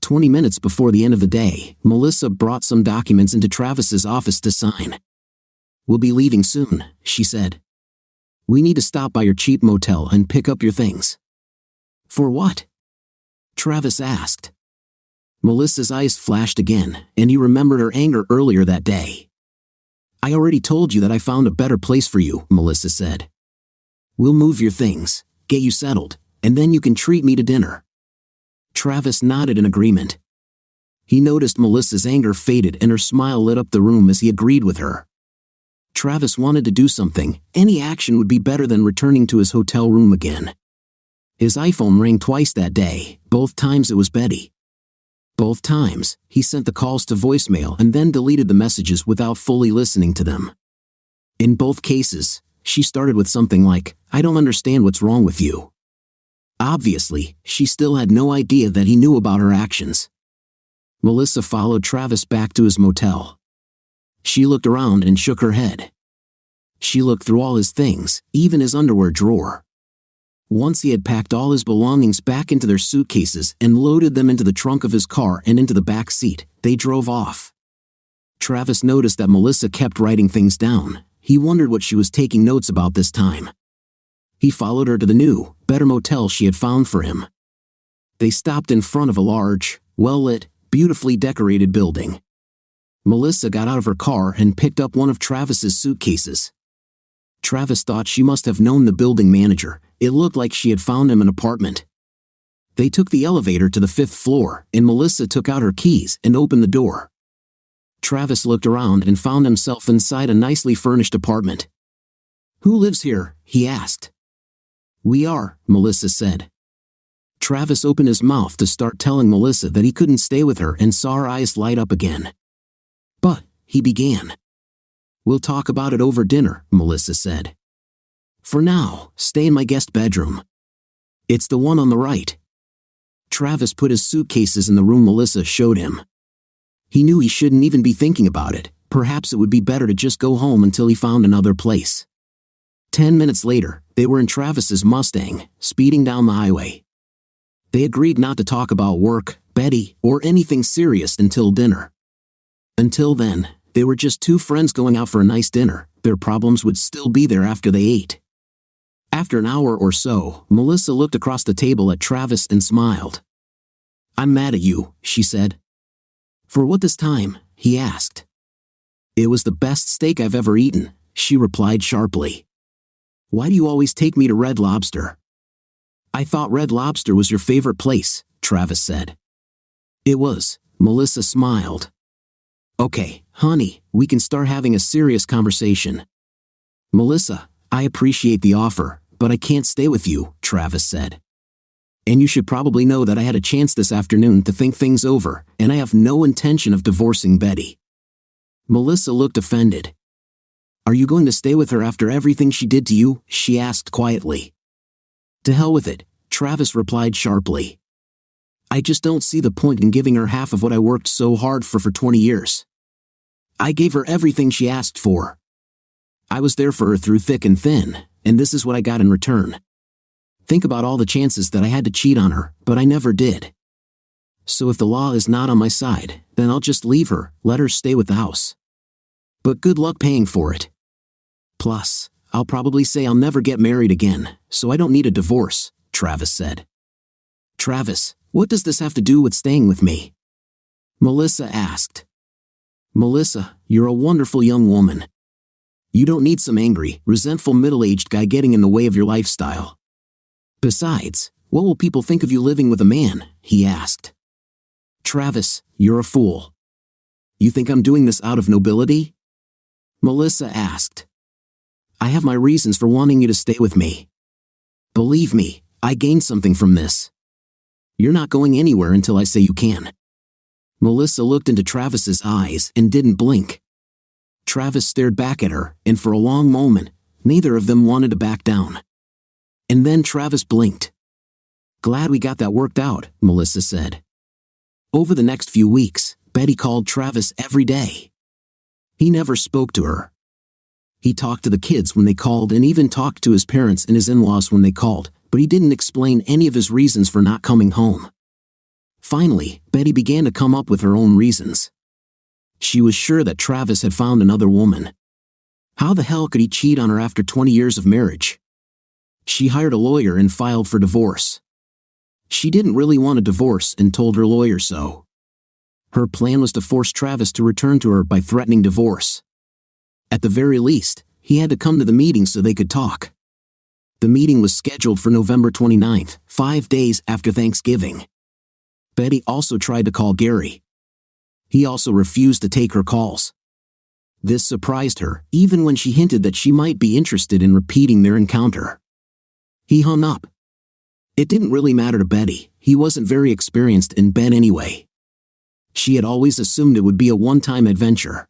B: 20 minutes before the end of the day, Melissa brought some documents into Travis's office to sign. We'll be leaving soon, she said. We need to stop by your cheap motel and pick up your things. For what? Travis asked. Melissa's eyes flashed again, and he remembered her anger earlier that day. I already told you that I found a better place for you, Melissa said. We'll move your things, get you settled, and then you can treat me to dinner. Travis nodded in agreement. He noticed Melissa's anger faded and her smile lit up the room as he agreed with her. Travis wanted to do something. Any action would be better than returning to his hotel room again. His iPhone rang twice that day, both times it was Betty. Both times, he sent the calls to voicemail and then deleted the messages without fully listening to them. In both cases, she started with something like, I don't understand what's wrong with you. Obviously, she still had no idea that he knew about her actions. Melissa followed Travis back to his motel. She looked around and shook her head. She looked through all his things, even his underwear drawer. Once he had packed all his belongings back into their suitcases and loaded them into the trunk of his car and into the back seat, they drove off. Travis noticed that Melissa kept writing things down. He wondered what she was taking notes about this time. He followed her to the new, better motel she had found for him. They stopped in front of a large, well-lit, beautifully decorated building. Melissa got out of her car and picked up one of Travis's suitcases. Travis thought she must have known the building manager. It looked like she had found him an apartment. They took the elevator to the 5th floor, and Melissa took out her keys and opened the door. Travis looked around and found himself inside a nicely furnished apartment. Who lives here? He asked. We are, Melissa said. Travis opened his mouth to start telling Melissa that he couldn't stay with her and saw her eyes light up again. But, he began. We'll talk about it over dinner, Melissa said. For now, stay in my guest bedroom. It's the one on the right. Travis put his suitcases in the room Melissa showed him. He knew he shouldn't even be thinking about it. Perhaps it would be better to just go home until he found another place. 10 minutes later, they were in Travis's Mustang, speeding down the highway. They agreed not to talk about work, Betty, or anything serious until dinner. Until then, they were just two friends going out for a nice dinner. Their problems would still be there after they ate. After an hour or so, Melissa looked across the table at Travis and smiled. I'm mad at you, she said. For what this time? He asked. It was the best steak I've ever eaten, she replied sharply. Why do you always take me to Red Lobster? I thought Red Lobster was your favorite place, Travis said. It was, Melissa smiled. Okay, honey, we can start having a serious conversation. Melissa, I appreciate the offer, but I can't stay with you, Travis said. And you should probably know that I had a chance this afternoon to think things over, and I have no intention of divorcing Betty. Melissa looked offended. Are you going to stay with her after everything she did to you? She asked quietly. To hell with it, Travis replied sharply. I just don't see the point in giving her half of what I worked so hard for 20 years. I gave her everything she asked for. I was there for her through thick and thin, and this is what I got in return. Think about all the chances that I had to cheat on her, but I never did. So if the law is not on my side, then I'll just leave her, let her stay with the house. But good luck paying for it. Plus, I'll probably say I'll never get married again, so I don't need a divorce, Travis said. Travis, what does this have to do with staying with me? Melissa asked. Melissa, you're a wonderful young woman. You don't need some angry, resentful middle-aged guy getting in the way of your lifestyle. Besides, what will people think of you living with a man? He asked. Travis, you're a fool. You think I'm doing this out of nobility? Melissa asked. I have my reasons for wanting you to stay with me. Believe me, I gained something from this. You're not going anywhere until I say you can. Melissa looked into Travis's eyes and didn't blink. Travis stared back at her, and for a long moment, neither of them wanted to back down. And then Travis blinked. Glad we got that worked out, Melissa said. Over the next few weeks, Betty called Travis every day. He never spoke to her. He talked to the kids when they called and even talked to his parents and his in-laws when they called, but he didn't explain any of his reasons for not coming home. Finally, Betty began to come up with her own reasons. She was sure that Travis had found another woman. How the hell could he cheat on her after 20 years of marriage? She hired a lawyer and filed for divorce. She didn't really want a divorce and told her lawyer so. Her plan was to force Travis to return to her by threatening divorce. At the very least, he had to come to the meeting so they could talk. The meeting was scheduled for November 29th, 5 days after Thanksgiving. Betty also tried to call Gary. He also refused to take her calls. This surprised her, even when she hinted that she might be interested in repeating their encounter. He hung up. It didn't really matter to Betty, he wasn't very experienced in bed anyway. She had always assumed it would be a one-time adventure.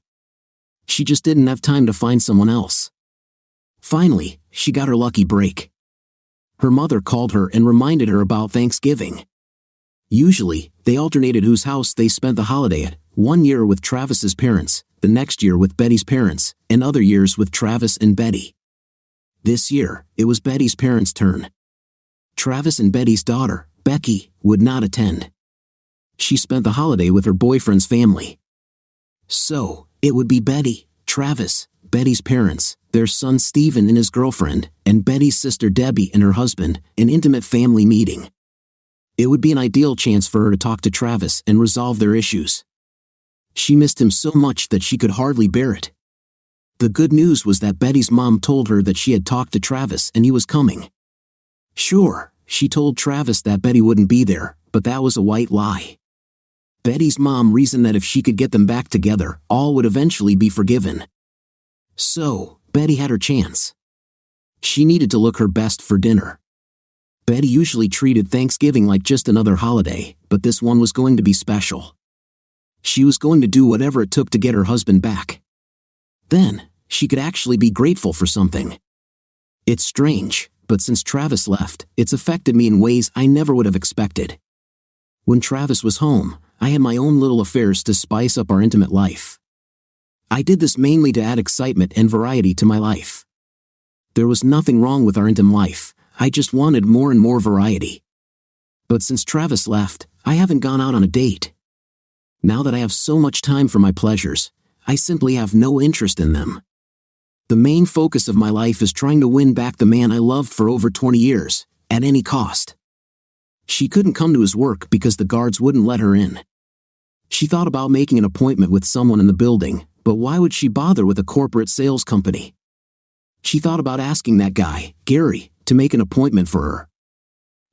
B: She just didn't have time to find someone else. Finally, she got her lucky break. Her mother called her and reminded her about Thanksgiving. Usually, they alternated whose house they spent the holiday at, one year with Travis's parents, the next year with Betty's parents, and other years with Travis and Betty. This year, it was Betty's parents' turn. Travis and Betty's daughter, Becky, would not attend. She spent the holiday with her boyfriend's family. So, it would be Betty, Travis, Betty's parents, their son Stephen and his girlfriend, and Betty's sister Debbie and her husband, an intimate family meeting. It would be an ideal chance for her to talk to Travis and resolve their issues. She missed him so much that she could hardly bear it. The good news was that Betty's mom told her that she had talked to Travis and he was coming. Sure, she told Travis that Betty wouldn't be there, but that was a white lie. Betty's mom reasoned that if she could get them back together, all would eventually be forgiven. So, Betty had her chance. She needed to look her best for dinner. Betty usually treated Thanksgiving like just another holiday, but this one was going to be special. She was going to do whatever it took to get her husband back. Then, she could actually be grateful for something. It's strange, but since Travis left, it's affected me in ways I never would have expected. When Travis was home, I had my own little affairs to spice up our intimate life. I did this mainly to add excitement and variety to my life. There was nothing wrong with our intimate life, I just wanted more and more variety. But since Travis left, I haven't gone out on a date. Now that I have so much time for my pleasures, I simply have no interest in them. The main focus of my life is trying to win back the man I loved for over 20 years, at any cost. She couldn't come to his work because the guards wouldn't let her in. She thought about making an appointment with someone in the building, but why would she bother with a corporate sales company? She thought about asking that guy, Gary, to make an appointment for her.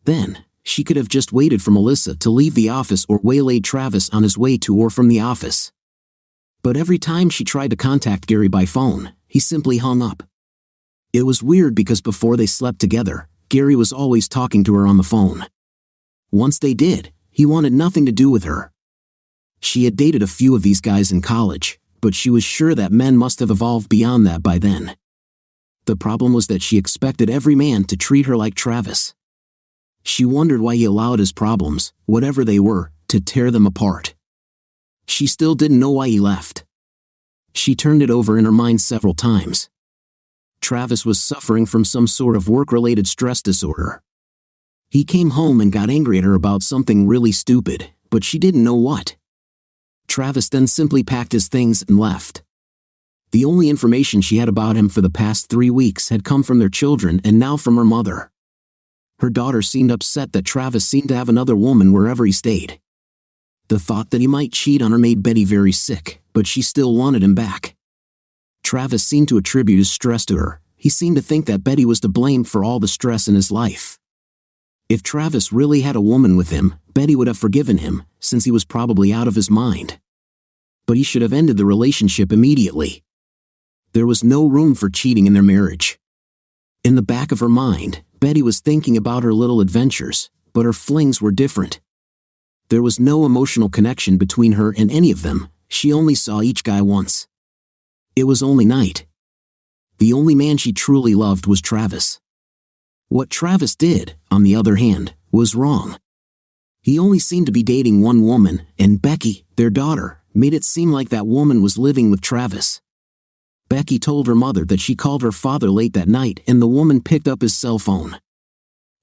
B: Then, she could have just waited for Melissa to leave the office or waylaid Travis on his way to or from the office. But every time she tried to contact Gary by phone, he simply hung up. It was weird because before they slept together, Gary was always talking to her on the phone. Once they did, he wanted nothing to do with her. She had dated a few of these guys in college, but she was sure that men must have evolved beyond that by then. The problem was that she expected every man to treat her like Travis. She wondered why he allowed his problems, whatever they were, to tear them apart. She still didn't know why he left. She turned it over in her mind several times. Travis was suffering from some sort of work-related stress disorder. He came home and got angry at her about something really stupid, but she didn't know what. Travis then simply packed his things and left. The only information she had about him for the past 3 weeks had come from their children and now from her mother. Her daughter seemed upset that Travis seemed to have another woman wherever he stayed. The thought that he might cheat on her made Betty very sick, but she still wanted him back. Travis seemed to attribute his stress to her. He seemed to think that Betty was to blame for all the stress in his life. If Travis really had a woman with him, Betty would have forgiven him, since he was probably out of his mind. But he should have ended the relationship immediately. There was no room for cheating in their marriage. In the back of her mind, Betty was thinking about her little adventures, but her flings were different. There was no emotional connection between her and any of them. She only saw each guy once. It was only night. The only man she truly loved was Travis. What Travis did, on the other hand, was wrong. He only seemed to be dating one woman, and Becky, their daughter, made it seem like that woman was living with Travis. Becky told her mother that she called her father late that night and the woman picked up his cell phone.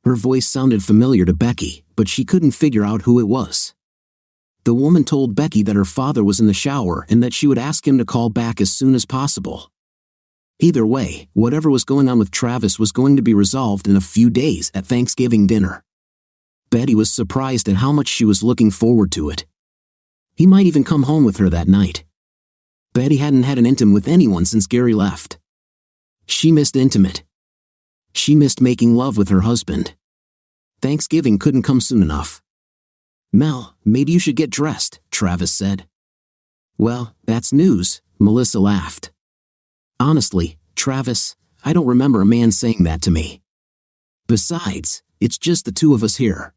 B: Her voice sounded familiar to Becky, but she couldn't figure out who it was. The woman told Becky that her father was in the shower and that she would ask him to call back as soon as possible. Either way, whatever was going on with Travis was going to be resolved in a few days at Thanksgiving dinner. Betty was surprised at how much she was looking forward to it. He might even come home with her that night. Betty hadn't had an intimate with anyone since Gary left. She missed intimate. She missed making love with her husband. Thanksgiving couldn't come soon enough. "Mel, maybe you should get dressed," Travis said. "Well, that's news," Melissa laughed. "Honestly, Travis, I don't remember a man saying that to me. Besides, it's just the two of us here.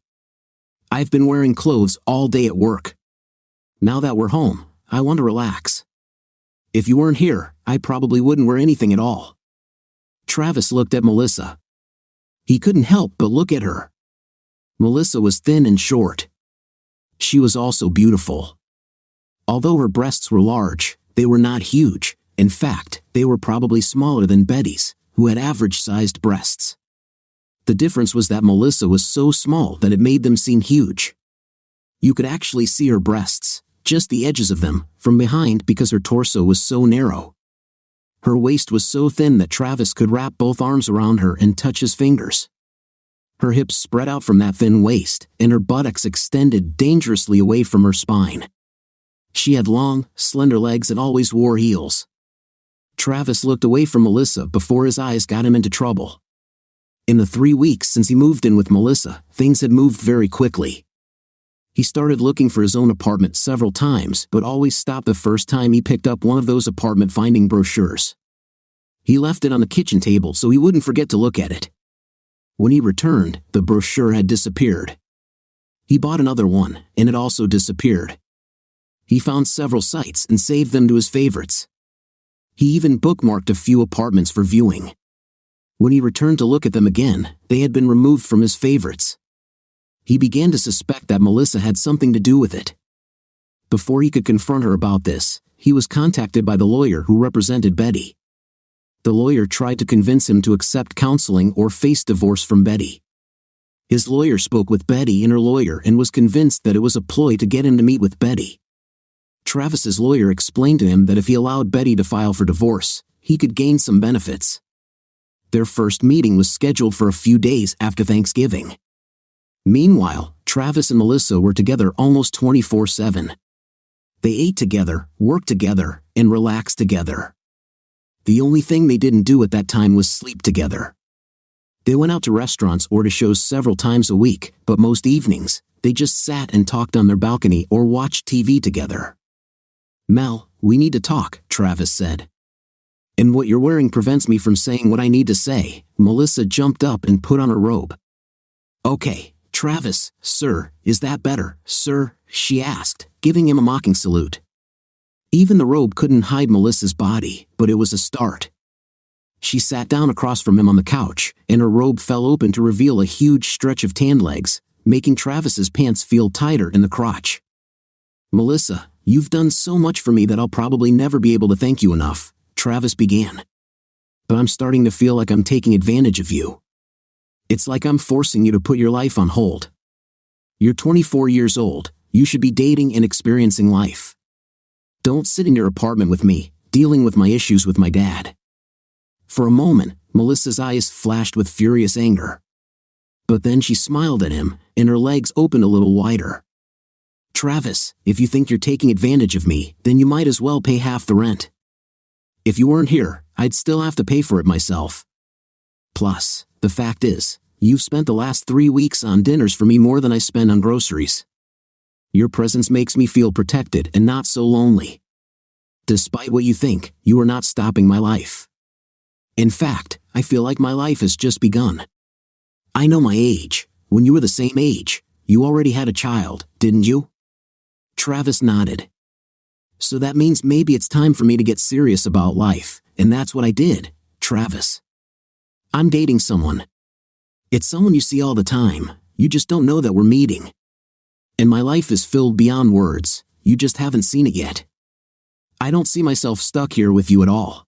B: I've been wearing clothes all day at work. Now that we're home, I want to relax. If you weren't here, I probably wouldn't wear anything at all." Travis looked at Melissa. He couldn't help but look at her. Melissa was thin and short. She was also beautiful. Although her breasts were large, they were not huge. In fact, they were probably smaller than Betty's, who had average-sized breasts. The difference was that Melissa was so small that it made them seem huge. You could actually see her breasts, just the edges of them, from behind because her torso was so narrow. Her waist was so thin that Travis could wrap both arms around her and touch his fingers. Her hips spread out from that thin waist, and her buttocks extended dangerously away from her spine. She had long, slender legs and always wore heels. Travis looked away from Melissa before his eyes got him into trouble. In the 3 weeks since he moved in with Melissa, things had moved very quickly. He started looking for his own apartment several times, but always stopped the first time he picked up one of those apartment finding brochures. He left it on the kitchen table so he wouldn't forget to look at it. When he returned, the brochure had disappeared. He bought another one, and it also disappeared. He found several sites and saved them to his favorites. He even bookmarked a few apartments for viewing. When he returned to look at them again, they had been removed from his favorites. He began to suspect that Melissa had something to do with it. Before he could confront her about this, he was contacted by the lawyer who represented Betty. The lawyer tried to convince him to accept counseling or face divorce from Betty. His lawyer spoke with Betty and her lawyer and was convinced that it was a ploy to get him to meet with Betty. Travis's lawyer explained to him that if he allowed Betty to file for divorce, he could gain some benefits. Their first meeting was scheduled for a few days after Thanksgiving. Meanwhile, Travis and Melissa were together almost 24/7. They ate together, worked together, and relaxed together. The only thing they didn't do at that time was sleep together. They went out to restaurants or to shows several times a week, but most evenings, they just sat and talked on their balcony or watched TV together. "Mel, we need to talk," Travis said. "And what you're wearing prevents me from saying what I need to say." Melissa jumped up and put on her robe. "Okay, Travis, sir, is that better, sir?" she asked, giving him a mocking salute. Even the robe couldn't hide Melissa's body, but it was a start. She sat down across from him on the couch, and her robe fell open to reveal a huge stretch of tanned legs, making Travis's pants feel tighter in the crotch. "Melissa, you've done so much for me that I'll probably never be able to thank you enough," Travis began. "But I'm starting to feel like I'm taking advantage of you. It's like I'm forcing you to put your life on hold. You're 24 years old, you should be dating and experiencing life. Don't sit in your apartment with me, dealing with my issues with my dad." For a moment, Melissa's eyes flashed with furious anger. But then she smiled at him, and her legs opened a little wider. "Travis, if you think you're taking advantage of me, then you might as well pay half the rent. If you weren't here, I'd still have to pay for it myself. Plus, the fact is, You've spent the last 3 weeks on dinners for me more than I spend on groceries. Your presence makes me feel protected and not so lonely. Despite what you think, you are not stopping my life. In fact, I feel like my life has just begun. I know my age. When you were the same age, you already had a child, didn't you? Travis nodded. So that means maybe it's time for me to get serious about life, and that's what I did, Travis. I'm dating someone. It's someone you see all the time, you just don't know that we're meeting. And my life is filled beyond words, you just haven't seen it yet. I don't see myself stuck here with you at all.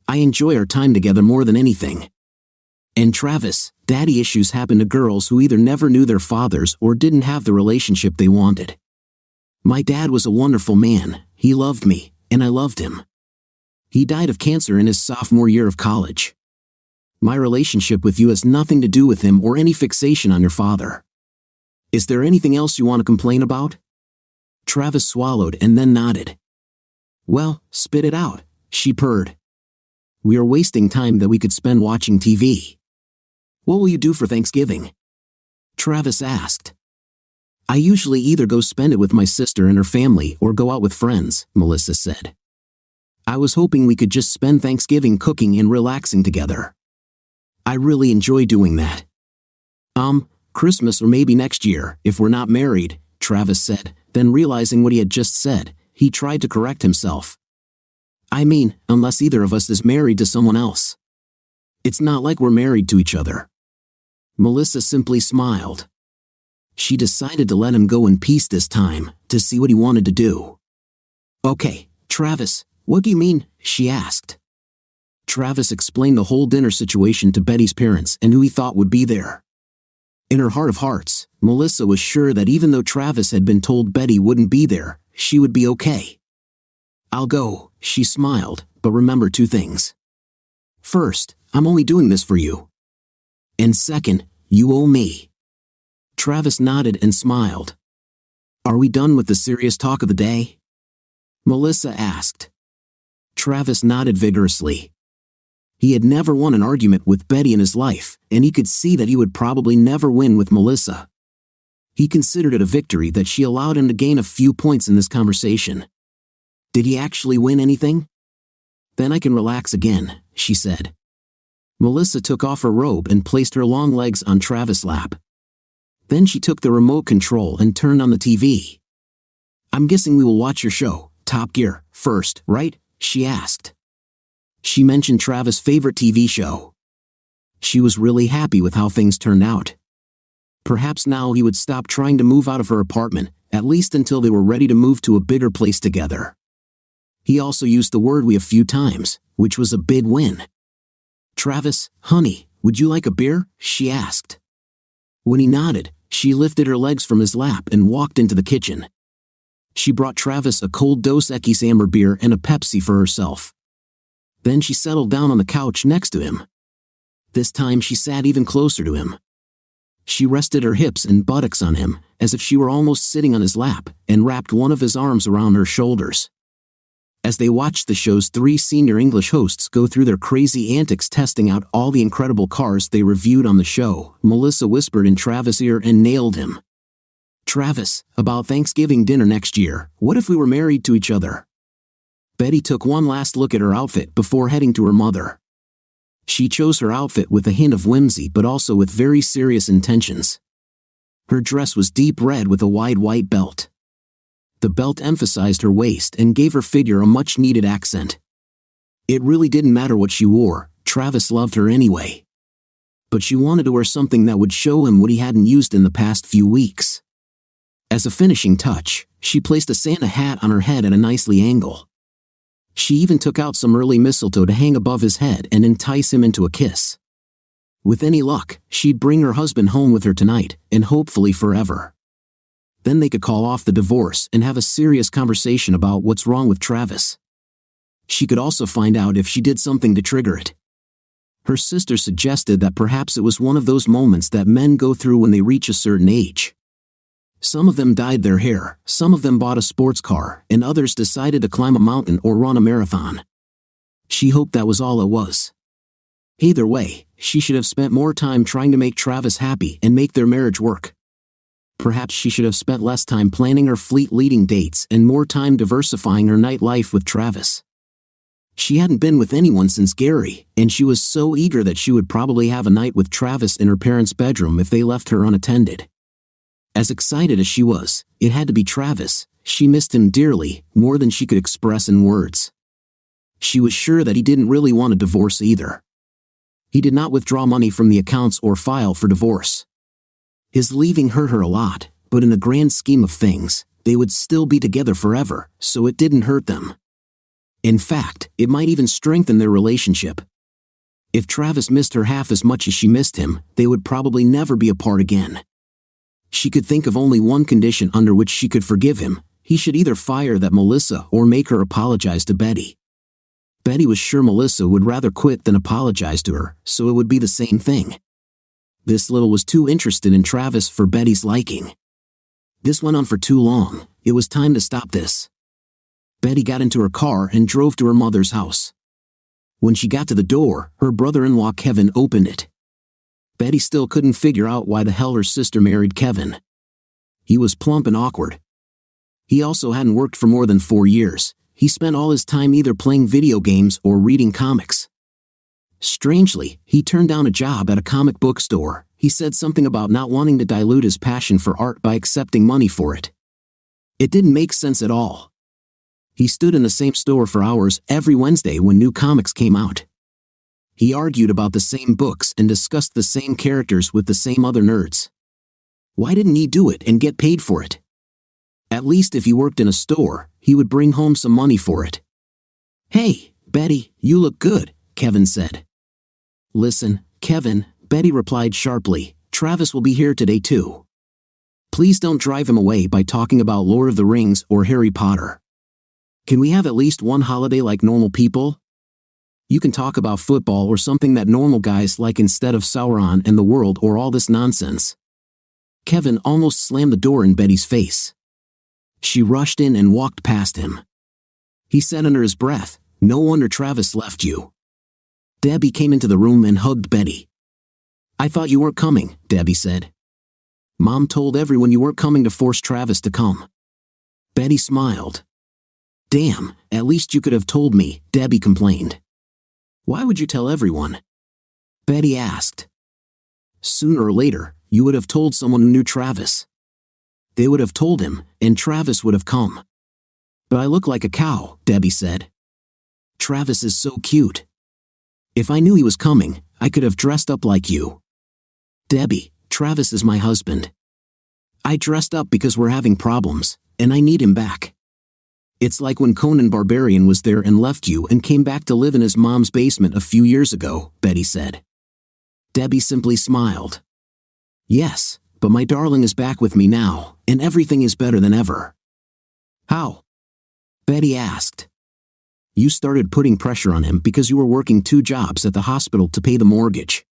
B: I enjoy our time together more than anything. And Travis, daddy issues happen to girls who either never knew their fathers or didn't have the relationship they wanted. My dad was a wonderful man, he loved me, and I loved him. He died of cancer in his sophomore year of college. My relationship with you has nothing to do with him or any fixation on your father. Is there anything else you want to complain about? Travis swallowed and then nodded. Well, spit it out, she purred. We are wasting time that we could spend watching TV. What will you do for Thanksgiving? Travis asked. I usually either go spend it with my sister and her family or go out with friends, Melissa said. I was hoping we could just spend Thanksgiving cooking and relaxing together. I really enjoy doing that. Christmas or maybe next year, if we're not married, Travis said, then realizing what he had just said, he tried to correct himself. I mean, unless either of us is married to someone else. It's not like we're married to each other. Melissa simply smiled. She decided to let him go in peace this time, to see what he wanted to do. Okay, Travis, what do you mean? She asked. Travis explained the whole dinner situation to Betty's parents and who he thought would be there. In her heart of hearts, Melissa was sure that even though Travis had been told Betty wouldn't be there, she would be okay. I'll go, she smiled, but remember 2 things. First, I'm only doing this for you. And second, you owe me. Travis nodded and smiled. Are we done with the serious talk of the day? Melissa asked. Travis nodded vigorously. He had never won an argument with Betty in his life, and he could see that he would probably never win with Melissa. He considered it a victory that she allowed him to gain a few points in this conversation. Did he actually win anything? Then I can relax again, she said. Melissa took off her robe and placed her long legs on Travis' lap. Then she took the remote control and turned on the TV. I'm guessing we will watch your show, Top Gear, first, right? She asked. She mentioned Travis' favorite TV show. She was really happy with how things turned out. Perhaps now he would stop trying to move out of her apartment, at least until they were ready to move to a bigger place together. He also used the word "we" a few times, which was a big win. Travis, honey, would you like a beer? She asked. When he nodded, she lifted her legs from his lap and walked into the kitchen. She brought Travis a cold Dos Equis amber beer and a Pepsi for herself. Then she settled down on the couch next to him. This time she sat even closer to him. She rested her hips and buttocks on him, as if she were almost sitting on his lap, and wrapped one of his arms around her shoulders. As they watched the show's 3 senior English hosts go through their crazy antics testing out all the incredible cars they reviewed on the show, Melissa whispered in Travis' ear and nailed him. Travis, about Thanksgiving dinner next year, what if we were married to each other? Betty took one last look at her outfit before heading to her mother. She chose her outfit with a hint of whimsy but also with very serious intentions. Her dress was deep red with a wide white belt. The belt emphasized her waist and gave her figure a much-needed accent. It really didn't matter what she wore, Travis loved her anyway. But she wanted to wear something that would show him what he hadn't used in the past few weeks. As a finishing touch, she placed a Santa hat on her head at a nicely angle. She even took out some early mistletoe to hang above his head and entice him into a kiss. With any luck, she'd bring her husband home with her tonight, and hopefully forever. Then they could call off the divorce and have a serious conversation about what's wrong with Travis. She could also find out if she did something to trigger it. Her sister suggested that perhaps it was one of those moments that men go through when they reach a certain age. Some of them dyed their hair, some of them bought a sports car, and others decided to climb a mountain or run a marathon. She hoped that was all it was. Either way, she should have spent more time trying to make Travis happy and make their marriage work. Perhaps she should have spent less time planning her fleet-leading dates and more time diversifying her nightlife with Travis. She hadn't been with anyone since Gary, and she was so eager that she would probably have a night with Travis in her parents' bedroom if they left her unattended. As excited as she was, it had to be Travis. She missed him dearly, more than she could express in words. She was sure that he didn't really want a divorce either. He did not withdraw money from the accounts or file for divorce. His leaving hurt her a lot, but in the grand scheme of things, they would still be together forever, so it didn't hurt them. In fact, it might even strengthen their relationship. If Travis missed her half as much as she missed him, they would probably never be apart again. She could think of only one condition under which she could forgive him. He should either fire that Melissa or make her apologize to Betty. Betty was sure Melissa would rather quit than apologize to her, so it would be the same thing. This little was too interested in Travis for Betty's liking. This went on for too long. It was time to stop this. Betty got into her car and drove to her mother's house. When she got to the door, her brother-in-law Kevin opened it. Betty still couldn't figure out why the hell her sister married Kevin. He was plump and awkward. He also hadn't worked for more than 4 years. He spent all his time either playing video games or reading comics. Strangely, he turned down a job at a comic book store. He said something about not wanting to dilute his passion for art by accepting money for it. It didn't make sense at all. He stood in the same store for hours every Wednesday when new comics came out. He argued about the same books and discussed the same characters with the same other nerds. Why didn't he do it and get paid for it? At least if he worked in a store, he would bring home some money for it. "Hey, Betty, you look good," Kevin said. "Listen, Kevin," Betty replied sharply, "Travis will be here today too. Please don't drive him away by talking about Lord of the Rings or Harry Potter. Can we have at least one holiday like normal people? You can talk about football or something that normal guys like instead of Sauron and the world or all this nonsense." Kevin almost slammed the door in Betty's face. She rushed in and walked past him. He said under his breath, "No wonder Travis left you." Debbie came into the room and hugged Betty. "I thought you weren't coming," Debbie said. "Mom told everyone you weren't coming to force Travis to come." Betty smiled. "Damn, at least you could have told me," Debbie complained. "Why would you tell everyone?" Betty asked. "Sooner or later, you would have told someone who knew Travis. They would have told him, and Travis would have come." "But I look like a cow," Debbie said. "Travis is so cute. If I knew he was coming, I could have dressed up like you." "Debbie, Travis is my husband. I dressed up because we're having problems, and I need him back. It's like when Conan Barbarian was there and left you and came back to live in his mom's basement a few years ago," Betty said. Debbie simply smiled. "Yes, but my darling is back with me now, and everything is better than ever." "How?" Betty asked. "You started putting pressure on him because you were working 2 jobs at the hospital to pay the mortgage.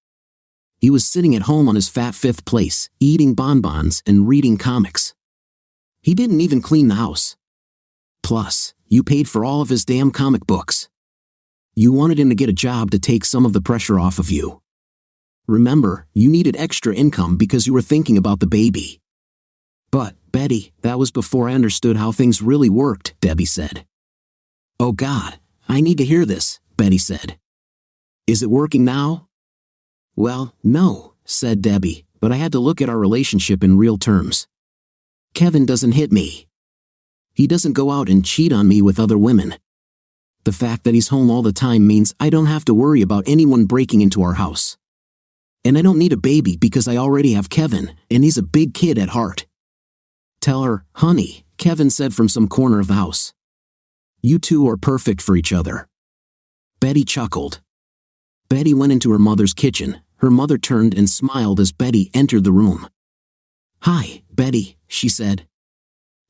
B: He was sitting at home on his fat 5th place, eating bonbons and reading comics. He didn't even clean the house. Plus, you paid for all of his damn comic books. You wanted him to get a job to take some of the pressure off of you. Remember, you needed extra income because you were thinking about the baby." "But, Betty, that was before I understood how things really worked," Debbie said. "Oh God, I need to hear this," Betty said. "Is it working now?" "Well, no," said Debbie, "but I had to look at our relationship in real terms. Kevin doesn't hit me. He doesn't go out and cheat on me with other women. The fact that he's home all the time means I don't have to worry about anyone breaking into our house. And I don't need a baby because I already have Kevin, and he's a big kid at heart." "Tell her, honey," Kevin said from some corner of the house. "You two are perfect for each other." Betty chuckled. Betty went into her mother's kitchen. Her mother turned and smiled as Betty entered the room. "Hi, Betty," she said.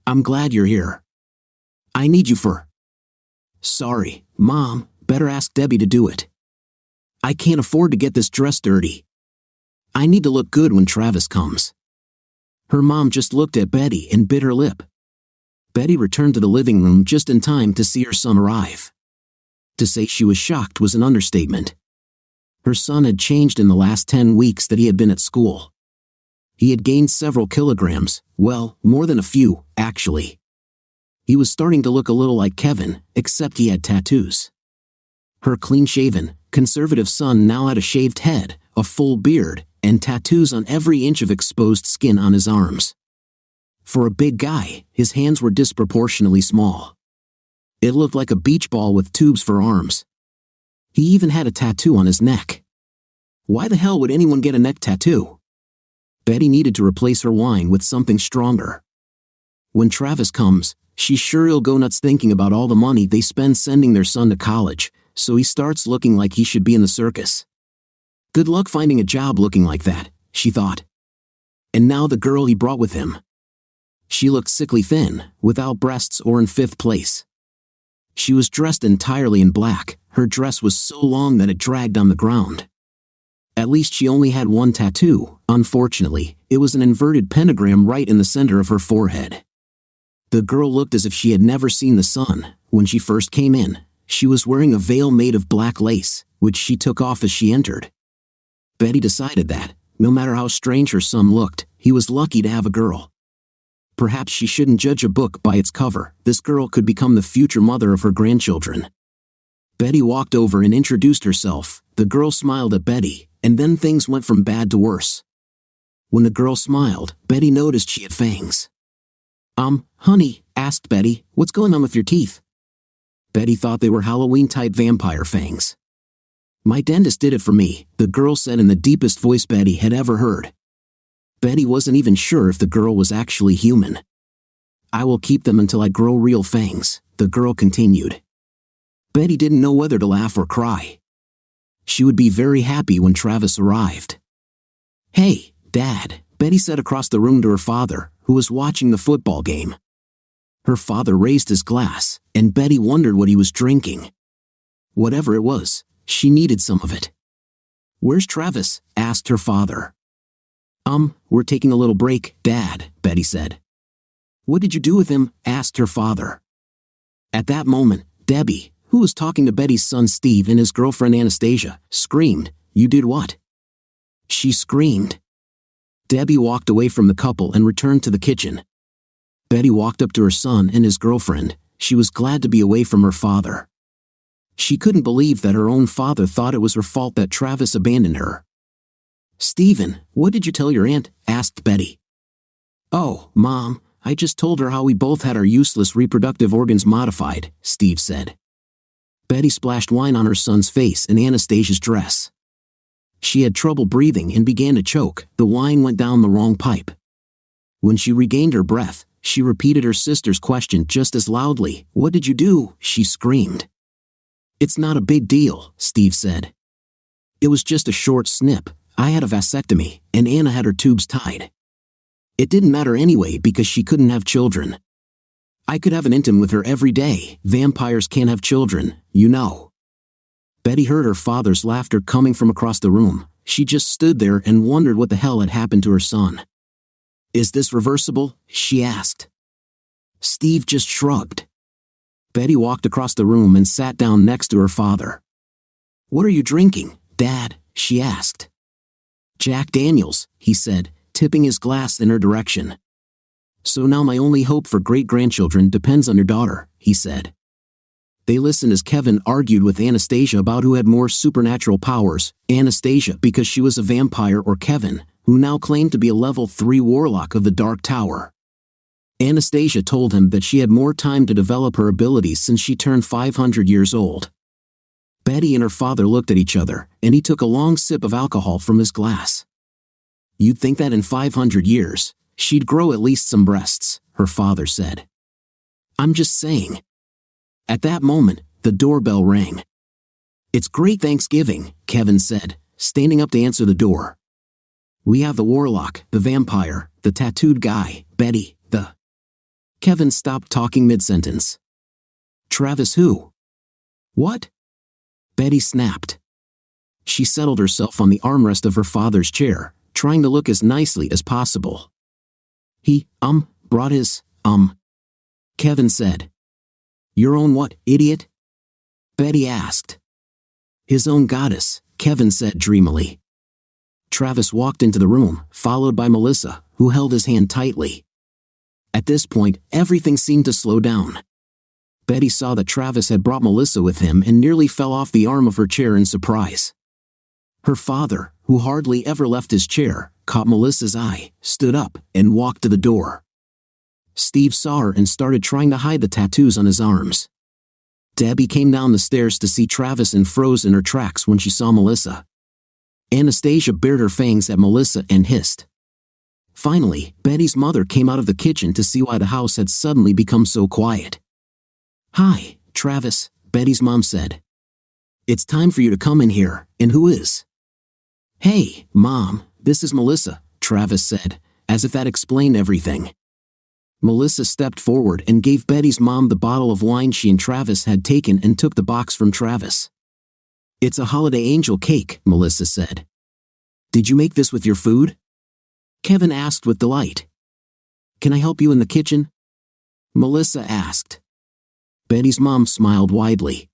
B: "I'm glad you're here. I need you for—" "Sorry, Mom, better ask Debbie to do it. I can't afford to get this dress dirty. I need to look good when Travis comes." Her mom just looked at Betty and bit her lip. Betty returned to the living room just in time to see her son arrive. To say she was shocked was an understatement. Her son had changed in the last 10 weeks that he had been at school. He had gained several kilograms, well, more than a few, actually. He was starting to look a little like Kevin, except he had tattoos. Her clean-shaven, conservative son now had a shaved head, a full beard, and tattoos on every inch of exposed skin on his arms. For a big guy, his hands were disproportionately small. It looked like a beach ball with tubes for arms. He even had a tattoo on his neck. Why the hell would anyone get a neck tattoo? Betty needed to replace her wine with something stronger. When Travis comes, she's sure he'll go nuts thinking about all the money they spend sending their son to college, so he starts looking like he should be in the circus. Good luck finding a job looking like that, she thought. And now the girl he brought with him. She looked sickly thin, without breasts or in fifth place. She was dressed entirely in black. Her dress was so long that it dragged on the ground. At least she only had one tattoo. Unfortunately, it was an inverted pentagram right in the center of her forehead. The girl looked as if she had never seen the sun. When she first came in, she was wearing a veil made of black lace, which she took off as she entered. Betty decided that, no matter how strange her son looked, he was lucky to have a girl. Perhaps she shouldn't judge a book by its cover. This girl could become the future mother of her grandchildren. Betty walked over and introduced herself. The girl smiled at Betty, and then things went from bad to worse. When the girl smiled, Betty noticed she had fangs. Honey, asked Betty, what's going on with your teeth? Betty thought they were Halloween-type vampire fangs. My dentist did it for me, the girl said in the deepest voice Betty had ever heard. Betty wasn't even sure if the girl was actually human. I will keep them until I grow real fangs, the girl continued. Betty didn't know whether to laugh or cry. She would be very happy when Travis arrived. Hey, Dad, Betty said across the room to her father, who was watching the football game. Her father raised his glass, and Betty wondered what he was drinking. Whatever it was, she needed some of it. Where's Travis? Asked her father. We're taking a little break, Dad, Betty said. What did you do with him? Asked her father. At that moment, Debbie, who was talking to Betty's son Steve and his girlfriend Anastasia, screamed, You did what? She screamed. Debbie walked away from the couple and returned to the kitchen. Betty walked up to her son and his girlfriend. She was glad to be away from her father. She couldn't believe that her own father thought it was her fault that Travis abandoned her. Stephen, what did you tell your aunt? Asked Betty. Oh, Mom, I just told her how we both had our useless reproductive organs modified, Steve said. Betty splashed wine on her son's face and Anastasia's dress. She had trouble breathing and began to choke. The wine went down the wrong pipe. When she regained her breath, she repeated her sister's question just as loudly. What did you do? She screamed. It's not a big deal, Steve said. It was just a short snip. I had a vasectomy, and Anna had her tubes tied. It didn't matter anyway because she couldn't have children. I could have an intim with her every day. Vampires can't have children, you know. Betty heard her father's laughter coming from across the room. She just stood there and wondered what the hell had happened to her son. Is this reversible? She asked. Steve just shrugged. Betty walked across the room and sat down next to her father. What are you drinking, Dad? She asked. Jack Daniels, he said, tipping his glass in her direction. So now my only hope for great-grandchildren depends on your daughter, he said. They listened as Kevin argued with Anastasia about who had more supernatural powers, Anastasia because she was a vampire or Kevin, who now claimed to be a level 3 warlock of the Dark Tower. Anastasia told him that she had more time to develop her abilities since she turned 500 years old. Betty and her father looked at each other, and he took a long sip of alcohol from his glass. You'd think that in 500 years, she'd grow at least some breasts, her father said. I'm just saying. At that moment, the doorbell rang. It's Great Thanksgiving, Kevin said, standing up to answer the door. We have the warlock, the vampire, the tattooed guy, Betty, the... Kevin stopped talking mid-sentence. Travis who? What? Betty snapped. She settled herself on the armrest of her father's chair, trying to look as nicely as possible. He, brought his, Kevin said. Your own what, idiot? Betty asked. His own goddess, Kevin said dreamily. Travis walked into the room, followed by Melissa, who held his hand tightly. At this point, everything seemed to slow down. Betty saw that Travis had brought Melissa with him and nearly fell off the arm of her chair in surprise. Her father, who hardly ever left his chair, caught Melissa's eye, stood up, and walked to the door. Steve saw her and started trying to hide the tattoos on his arms. Debbie came down the stairs to see Travis and froze in her tracks when she saw Melissa. Anastasia bared her fangs at Melissa and hissed. Finally, Betty's mother came out of the kitchen to see why the house had suddenly become so quiet. "Hi, Travis," Betty's mom said. "It's time for you to come in here, and who is?" "Hey, Mom, this is Melissa," Travis said, as if that explained everything. Melissa stepped forward and gave Betty's mom the bottle of wine she and Travis had taken and took the box from Travis. "It's a holiday angel cake," Melissa said. "Did you make this with your food?" Kevin asked with delight. "Can I help you in the kitchen?" Melissa asked. Betty's mom smiled widely.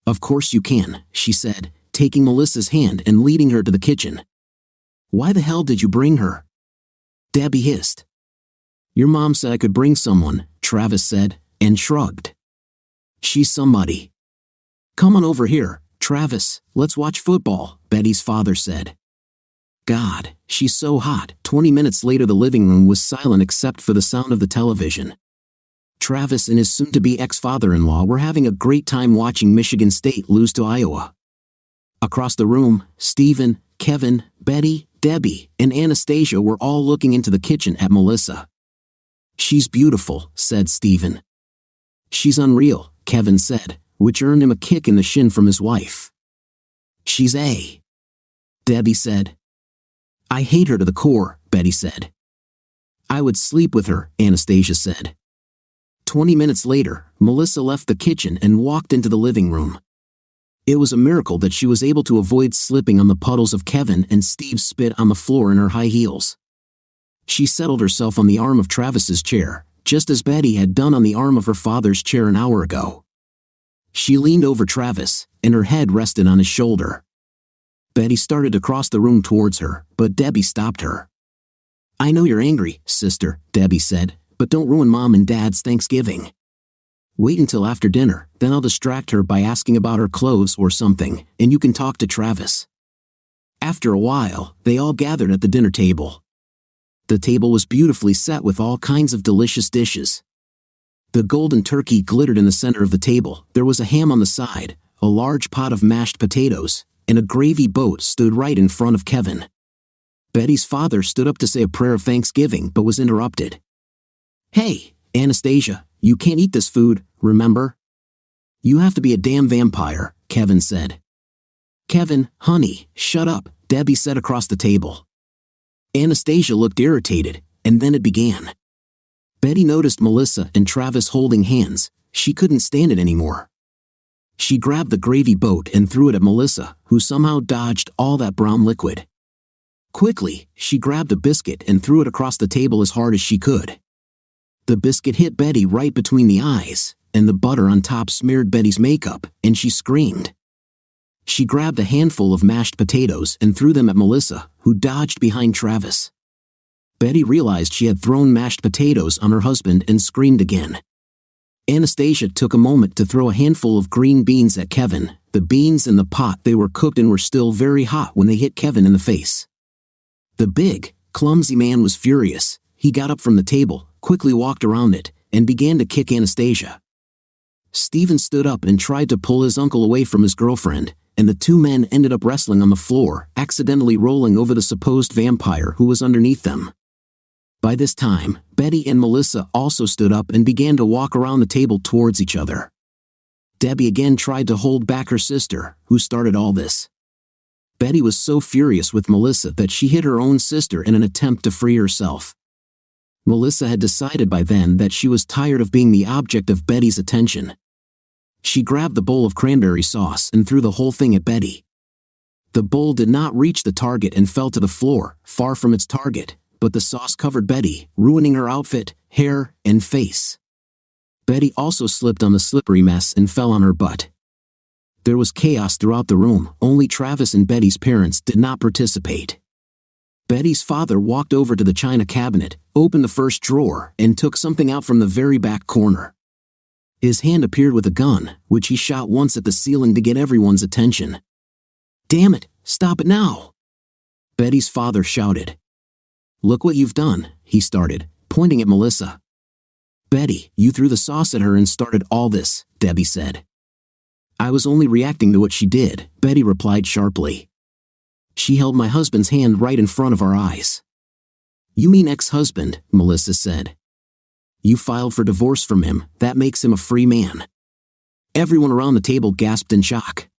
B: "Of course you can," she said, taking Melissa's hand and leading her to the kitchen. "Why the hell did you bring her?" Debbie hissed. "Your mom said I could bring someone," Travis said, and shrugged. "She's somebody." "Come on over here, Travis, let's watch football," Betty's father said. God, she's so hot. 20 minutes later the living room was silent except for the sound of the television. Travis and his soon-to-be ex-father-in-law were having a great time watching Michigan State lose to Iowa. Across the room, Stephen, Kevin, Betty, Debbie, and Anastasia were all looking into the kitchen at Melissa. "She's beautiful," said Stephen. "She's unreal," Kevin said, which earned him a kick in the shin from his wife. "She's a," Debbie said. "I hate her to the core," Betty said. "I would sleep with her," Anastasia said. 20 minutes later, Melissa left the kitchen and walked into the living room. It was a miracle that she was able to avoid slipping on the puddles of Kevin and Steve's spit on the floor in her high heels. She settled herself on the arm of Travis's chair, just as Betty had done on the arm of her father's chair an hour ago. She leaned over Travis, and her head rested on his shoulder. Betty started to cross the room towards her, but Debbie stopped her. "I know you're angry, sister," Debbie said, "but don't ruin Mom and Dad's Thanksgiving. Wait until after dinner, then I'll distract her by asking about her clothes or something, and you can talk to Travis." After a while, they all gathered at the dinner table. The table was beautifully set with all kinds of delicious dishes. The golden turkey glittered in the center of the table, there was a ham on the side, a large pot of mashed potatoes, and a gravy boat stood right in front of Kevin. Betty's father stood up to say a prayer of thanksgiving but was interrupted. "Hey, Anastasia, you can't eat this food, remember? You have to be a damn vampire," Kevin said. "Kevin, honey, shut up," Debbie said across the table. Anastasia looked irritated, and then it began. Betty noticed Melissa and Travis holding hands. She couldn't stand it anymore. She grabbed the gravy boat and threw it at Melissa, who somehow dodged all that brown liquid. Quickly, she grabbed a biscuit and threw it across the table as hard as she could. The biscuit hit Betty right between the eyes, and the butter on top smeared Betty's makeup, and she screamed. She grabbed a handful of mashed potatoes and threw them at Melissa, who dodged behind Travis. Betty realized she had thrown mashed potatoes on her husband and screamed again. Anastasia took a moment to throw a handful of green beans at Kevin. The beans in the pot they were cooked in were still very hot when they hit Kevin in the face. The big, clumsy man was furious. He got up from the table, quickly walked around it, and began to kick Anastasia. Stephen stood up and tried to pull his uncle away from his girlfriend, and the two men ended up wrestling on the floor, accidentally rolling over the supposed vampire who was underneath them. By this time, Betty and Melissa also stood up and began to walk around the table towards each other. Debbie again tried to hold back her sister, who started all this. Betty was so furious with Melissa that she hit her own sister in an attempt to free herself. Melissa had decided by then that she was tired of being the object of Betty's attention. She grabbed the bowl of cranberry sauce and threw the whole thing at Betty. The bowl did not reach the target and fell to the floor, far from its target, but the sauce covered Betty, ruining her outfit, hair, and face. Betty also slipped on the slippery mess and fell on her butt. There was chaos throughout the room. Only Travis and Betty's parents did not participate. Betty's father walked over to the china cabinet, opened the first drawer, and took something out from the very back corner. His hand appeared with a gun, which he shot once at the ceiling to get everyone's attention. "Damn it, stop it now!" Betty's father shouted. "Look what you've done," he started, pointing at Melissa. "Betty, you threw the sauce at her and started all this," Debbie said. "I was only reacting to what she did," Betty replied sharply. "She held my husband's hand right in front of our eyes." "You mean ex-husband," Melissa said. "You filed for divorce from him. That makes him a free man." Everyone around the table gasped in shock.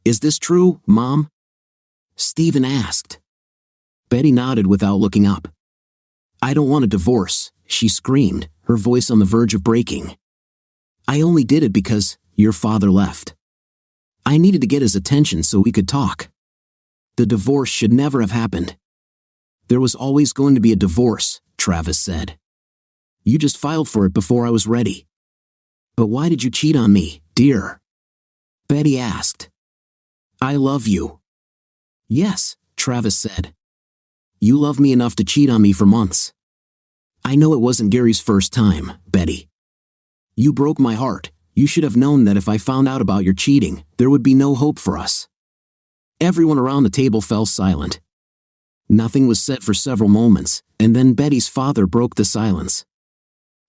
B: "Is this true, Mom?" Stephen asked. Betty nodded without looking up. "I don't want a divorce," she screamed, her voice on the verge of breaking. "I only did it because your father left. I needed to get his attention so we could talk. The divorce should never have happened." "There was always going to be a divorce," Travis said. "You just filed for it before I was ready." "But why did you cheat on me, dear?" Betty asked. "I love you." "Yes," Travis said. "You love me enough to cheat on me for months." "I know it wasn't Gary's first time, Betty. You broke my heart. You should have known that if I found out about your cheating, there would be no hope for us." Everyone around the table fell silent. Nothing was said for several moments, and then Betty's father broke the silence.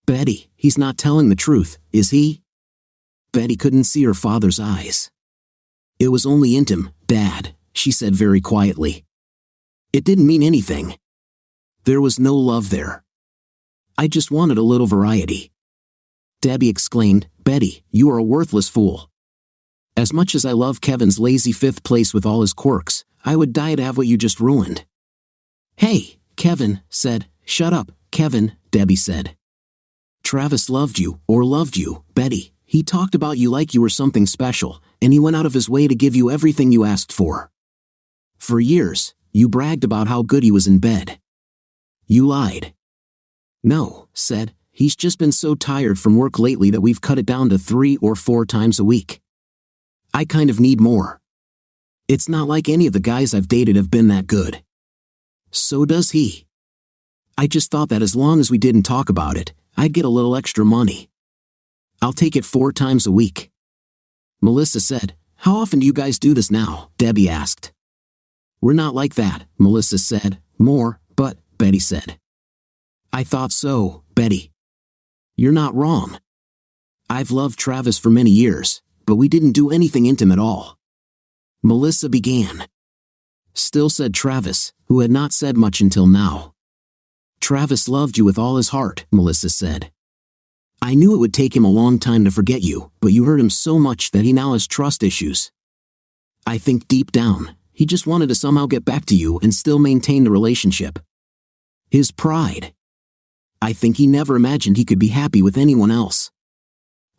B: "Betty, he's not telling the truth, is he?" Betty couldn't see her father's eyes. "It was only intim, Dad," she said very quietly. "It didn't mean anything. There was no love there. I just wanted a little variety." Debbie exclaimed, "Betty, you are a worthless fool. As much as I love Kevin's lazy fifth place with all his quirks, I would die to have what you just ruined." "Hey," Kevin said. "Shut up, Kevin," Debbie said. "Travis loved you, Betty. He talked about you like you were something special, and he went out of his way to give you everything you asked for. For years, you bragged about how good he was in bed. You lied." "No," said, "he's just been so tired from work lately that we've cut it down to 3 or 4 times a week. I kind of need more. It's not like any of the guys I've dated have been that good. So does he. I just thought that as long as we didn't talk about it, I'd get a little extra money. I'll take it 4 times a week." Melissa said, "How often do you guys do this now?" Debbie asked. "We're not like that," Melissa said. "More, but," Betty said. "I thought so, Betty. You're not wrong. I've loved Travis for many years, but we didn't do anything intimate at all." Melissa began. Still said Travis, who had not said much until now. "Travis loved you with all his heart," Melissa said. "I knew it would take him a long time to forget you, but you hurt him so much that he now has trust issues. I think deep down, he just wanted to somehow get back to you and still maintain the relationship. His pride. I think he never imagined he could be happy with anyone else."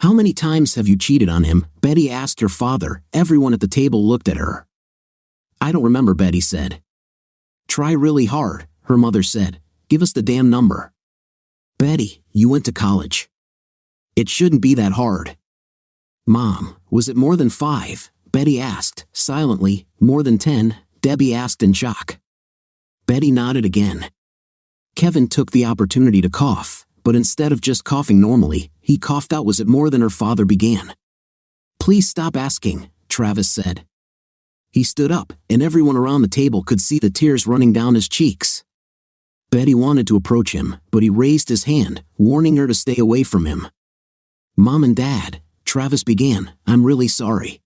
B: "How many times have you cheated on him?" Betty asked her father. Everyone at the table looked at her. "I don't remember," Betty said. "Try really hard," her mother said. "Give us the damn number." "Betty, you went to college. It shouldn't be that hard." "Mom, was it more than 5? Betty asked, silently. "More than 10? Debbie asked in shock. Betty nodded again. Kevin took the opportunity to cough, but instead of just coughing normally, he coughed out, "Was it more than?" Her father began. "Please stop asking," Travis said. He stood up, and everyone around the table could see the tears running down his cheeks. Betty wanted to approach him, but he raised his hand, warning her to stay away from him. "Mom and Dad," Travis began, "I'm really sorry.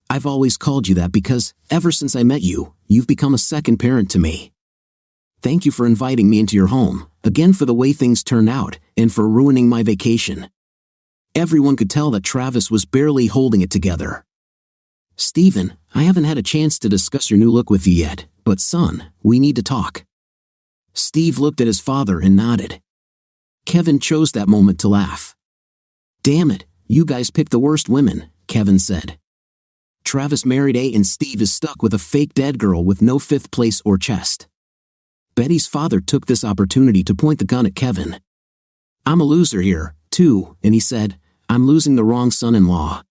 B: I've always called you that because, ever since I met you, you've become a second parent to me. Thank you for inviting me into your home, again for the way things turned out, and for ruining my vacation." Everyone could tell that Travis was barely holding it together. "Stephen, I haven't had a chance to discuss your new look with you yet, but son, we need to talk." Steve looked at his father and nodded. Kevin chose that moment to laugh. "Damn it, you guys picked the worst women," Kevin said. "Travis married A and Steve is stuck with a fake dead girl with no 5th place or chest." Betty's father took this opportunity to point the gun at Kevin. "I'm a loser here, too," and he said, "I'm losing the wrong son-in-law."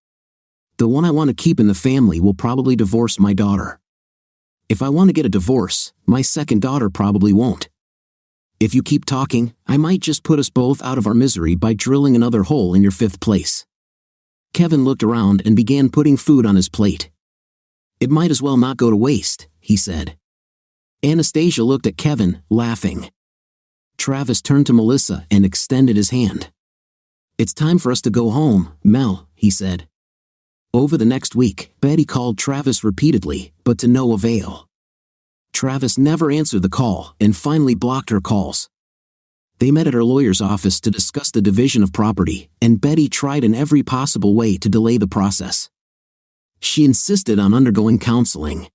B: The one I want to keep in the family will probably divorce my daughter. If I want to get a divorce, my second daughter probably won't. If you keep talking, I might just put us both out of our misery by drilling another hole in your fifth place." Kevin looked around and began putting food on his plate. "It might as well not go to waste," he said. Anastasia looked at Kevin, laughing. Travis turned to Melissa and extended his hand. "It's time for us to go home, Mel," he said. Over the next week, Betty called Travis repeatedly, but to no avail. Travis never answered the call and finally blocked her calls. They met at her lawyer's office to discuss the division of property, and Betty tried in every possible way to delay the process. She insisted on undergoing counseling.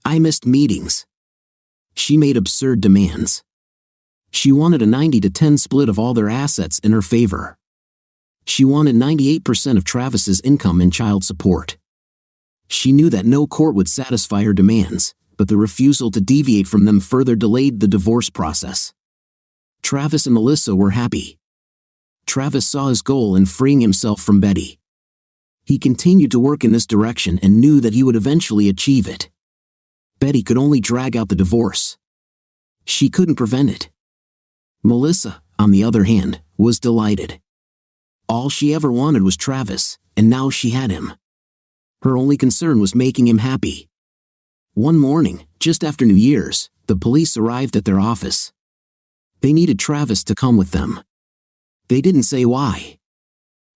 B: I missed meetings. She made absurd demands. She wanted a 90-10 split of all their assets in her favor. She wanted 98% of Travis's income in child support. She knew that no court would satisfy her demands, but the refusal to deviate from them further delayed the divorce process. Travis and Melissa were happy. Travis saw his goal in freeing himself from Betty. He continued to work in this direction and knew that he would eventually achieve it. Betty could only drag out the divorce. She couldn't prevent it. Melissa, on the other hand, was delighted. All she ever wanted was Travis, and now she had him. Her only concern was making him happy. One morning, just after New Year's, the police arrived at their office. They needed Travis to come with them. They didn't say why.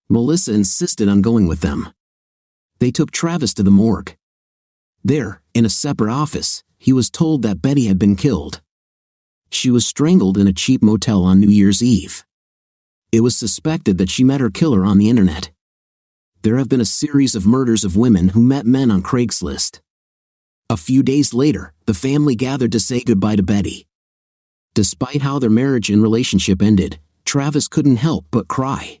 B: Melissa insisted on going with them. They took Travis to the morgue. There, in a separate office, he was told that Betty had been killed. She was strangled in a cheap motel on New Year's Eve. It was suspected that she met her killer on the internet. There have been a series of murders of women who met men on Craigslist. A few days later, the family gathered to say goodbye to Betty. Despite how their marriage and relationship ended, Travis couldn't help but cry.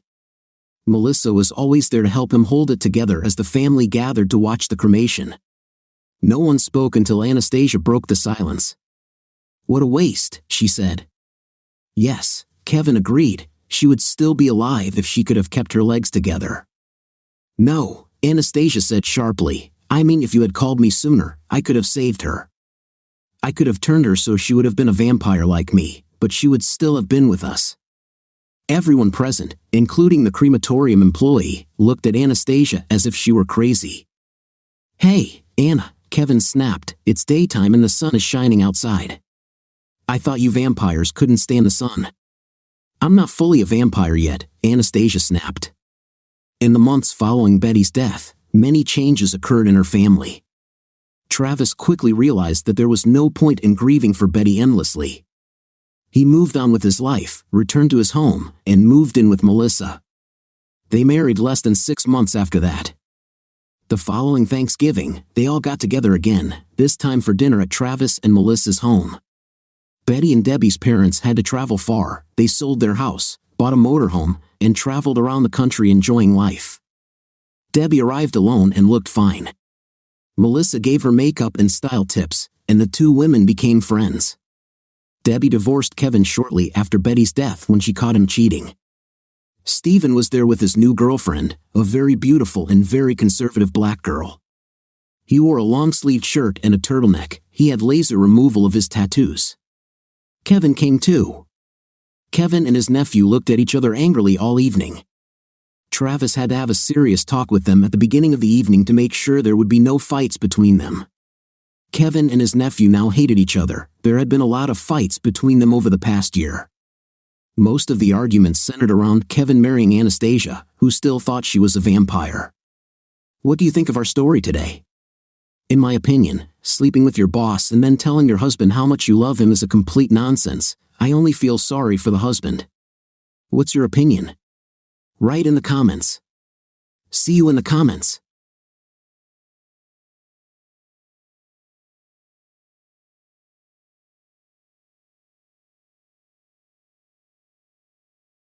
B: Melissa was always there to help him hold it together as the family gathered to watch the cremation. No one spoke until Anastasia broke the silence. "What a waste," she said. Yes, Kevin agreed. She would still be alive if she could have kept her legs together. "No," Anastasia said sharply. "I mean, if you had called me sooner, I could have saved her. I could have turned her so she would have been a vampire like me, but she would still have been with us." Everyone present, including the crematorium employee, looked at Anastasia as if she were crazy. "Hey, Anna," Kevin snapped, "it's daytime and the sun is shining outside. I thought you vampires couldn't stand the sun." "I'm not fully a vampire yet," Anastasia snapped. In the months following Betty's death, many changes occurred in her family. Travis quickly realized that there was no point in grieving for Betty endlessly. He moved on with his life, returned to his home, and moved in with Melissa. They married less than 6 months after that. The following Thanksgiving, they all got together again, this time for dinner at Travis and Melissa's home. Betty and Debbie's parents had to travel far. They sold their house, bought a motorhome, and traveled around the country enjoying life. Debbie arrived alone and looked fine. Melissa gave her makeup and style tips, and the two women became friends. Debbie divorced Kevin shortly after Betty's death when she caught him cheating. Stephen was there with his new girlfriend, a very beautiful and very conservative black girl. He wore a long-sleeved shirt and a turtleneck. He had laser removal of his tattoos. Kevin came too. Kevin and his nephew looked at each other angrily all evening. Travis had to have a serious talk with them at the beginning of the evening to make sure there would be no fights between them. Kevin and his nephew now hated each other. There had been a lot of fights between them over the past year. Most of the arguments centered around Kevin marrying Anastasia, who still thought she was a vampire. What do you think of our story today? In my opinion, sleeping with your boss and then telling your husband how much you love him is a complete nonsense. I only feel sorry for the husband. What's your opinion? Write in the comments. See you in the comments.